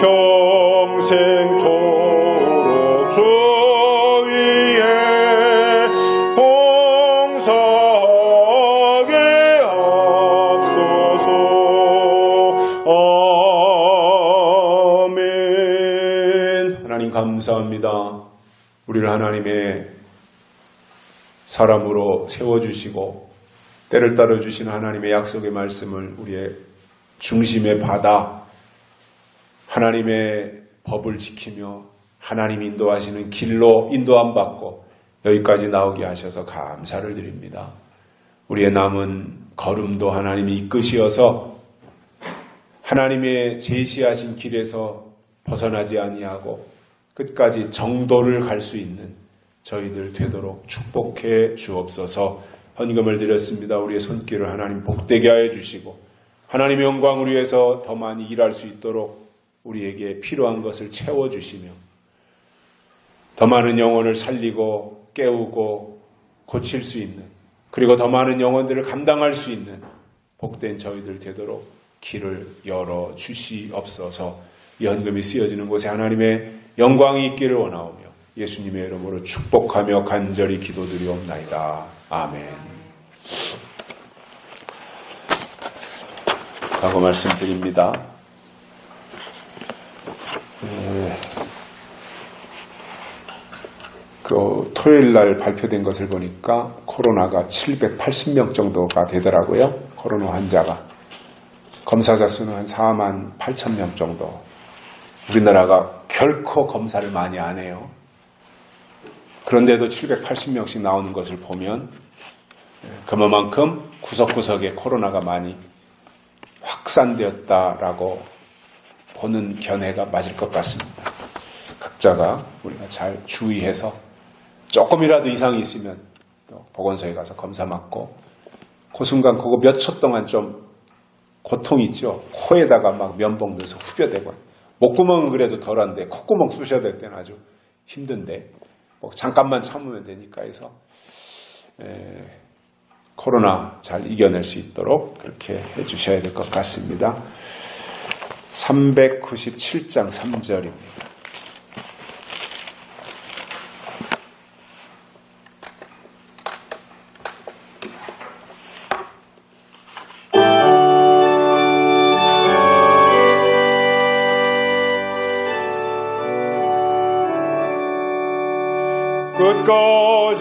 평생토록 주 위에 봉사하게 하소서. 감사합니다. 우리를 하나님의 사람으로 세워주시고 때를 따라주시는 하나님의 약속의 말씀을 우리의 중심에 받아 하나님의 법을 지키며 하나님 인도하시는 길로 인도함 받고 여기까지 나오게 하셔서 감사를 드립니다. 우리의 남은 걸음도 하나님이 이끄시어서 하나님의 제시하신 길에서 벗어나지 아니하고 끝까지 정도를 갈 수 있는 저희들 되도록 축복해 주옵소서. 헌금을 드렸습니다. 우리의 손길을 하나님 복되게 하여 주시고 하나님의 영광을 위해서 더 많이 일할 수 있도록 우리에게 필요한 것을 채워주시며 더 많은 영혼을 살리고 깨우고 고칠 수 있는, 그리고 더 많은 영혼들을 감당할 수 있는 복된 저희들 되도록 길을 열어 주시옵소서. 이 헌금이 쓰여지는 곳에 하나님의 영광이 있기를 원하오며 예수님의 이름으로 축복하며 간절히 기도드리옵나이다. 아멘. 라고 말씀드립니다. 토요일 날 발표된 것을 보니까 코로나가 780명 정도가 되더라고요. 코로나 환자가. 검사자 수는 한 4만 8천 명 정도. 우리나라가 결코 검사를 많이 안 해요. 그런데도 780명씩 나오는 것을 보면 그만큼 구석구석에 코로나가 많이 확산되었다라고 보는 견해가 맞을 것 같습니다. 각자가 우리가 잘 주의해서 조금이라도 이상이 있으면 또 보건소에 가서 검사 받고, 그 순간 그거 몇 초 동안 좀 고통이 있죠. 코에다가 막 면봉 넣어서 후벼대고, 목구멍은 그래도 덜한데 콧구멍 쑤셔야 될 때는 아주 힘든데 뭐 잠깐만 참으면 되니까 해서 코로나 잘 이겨낼 수 있도록 그렇게 해주셔야 될 것 같습니다. 397장 3절입니다. 끝까지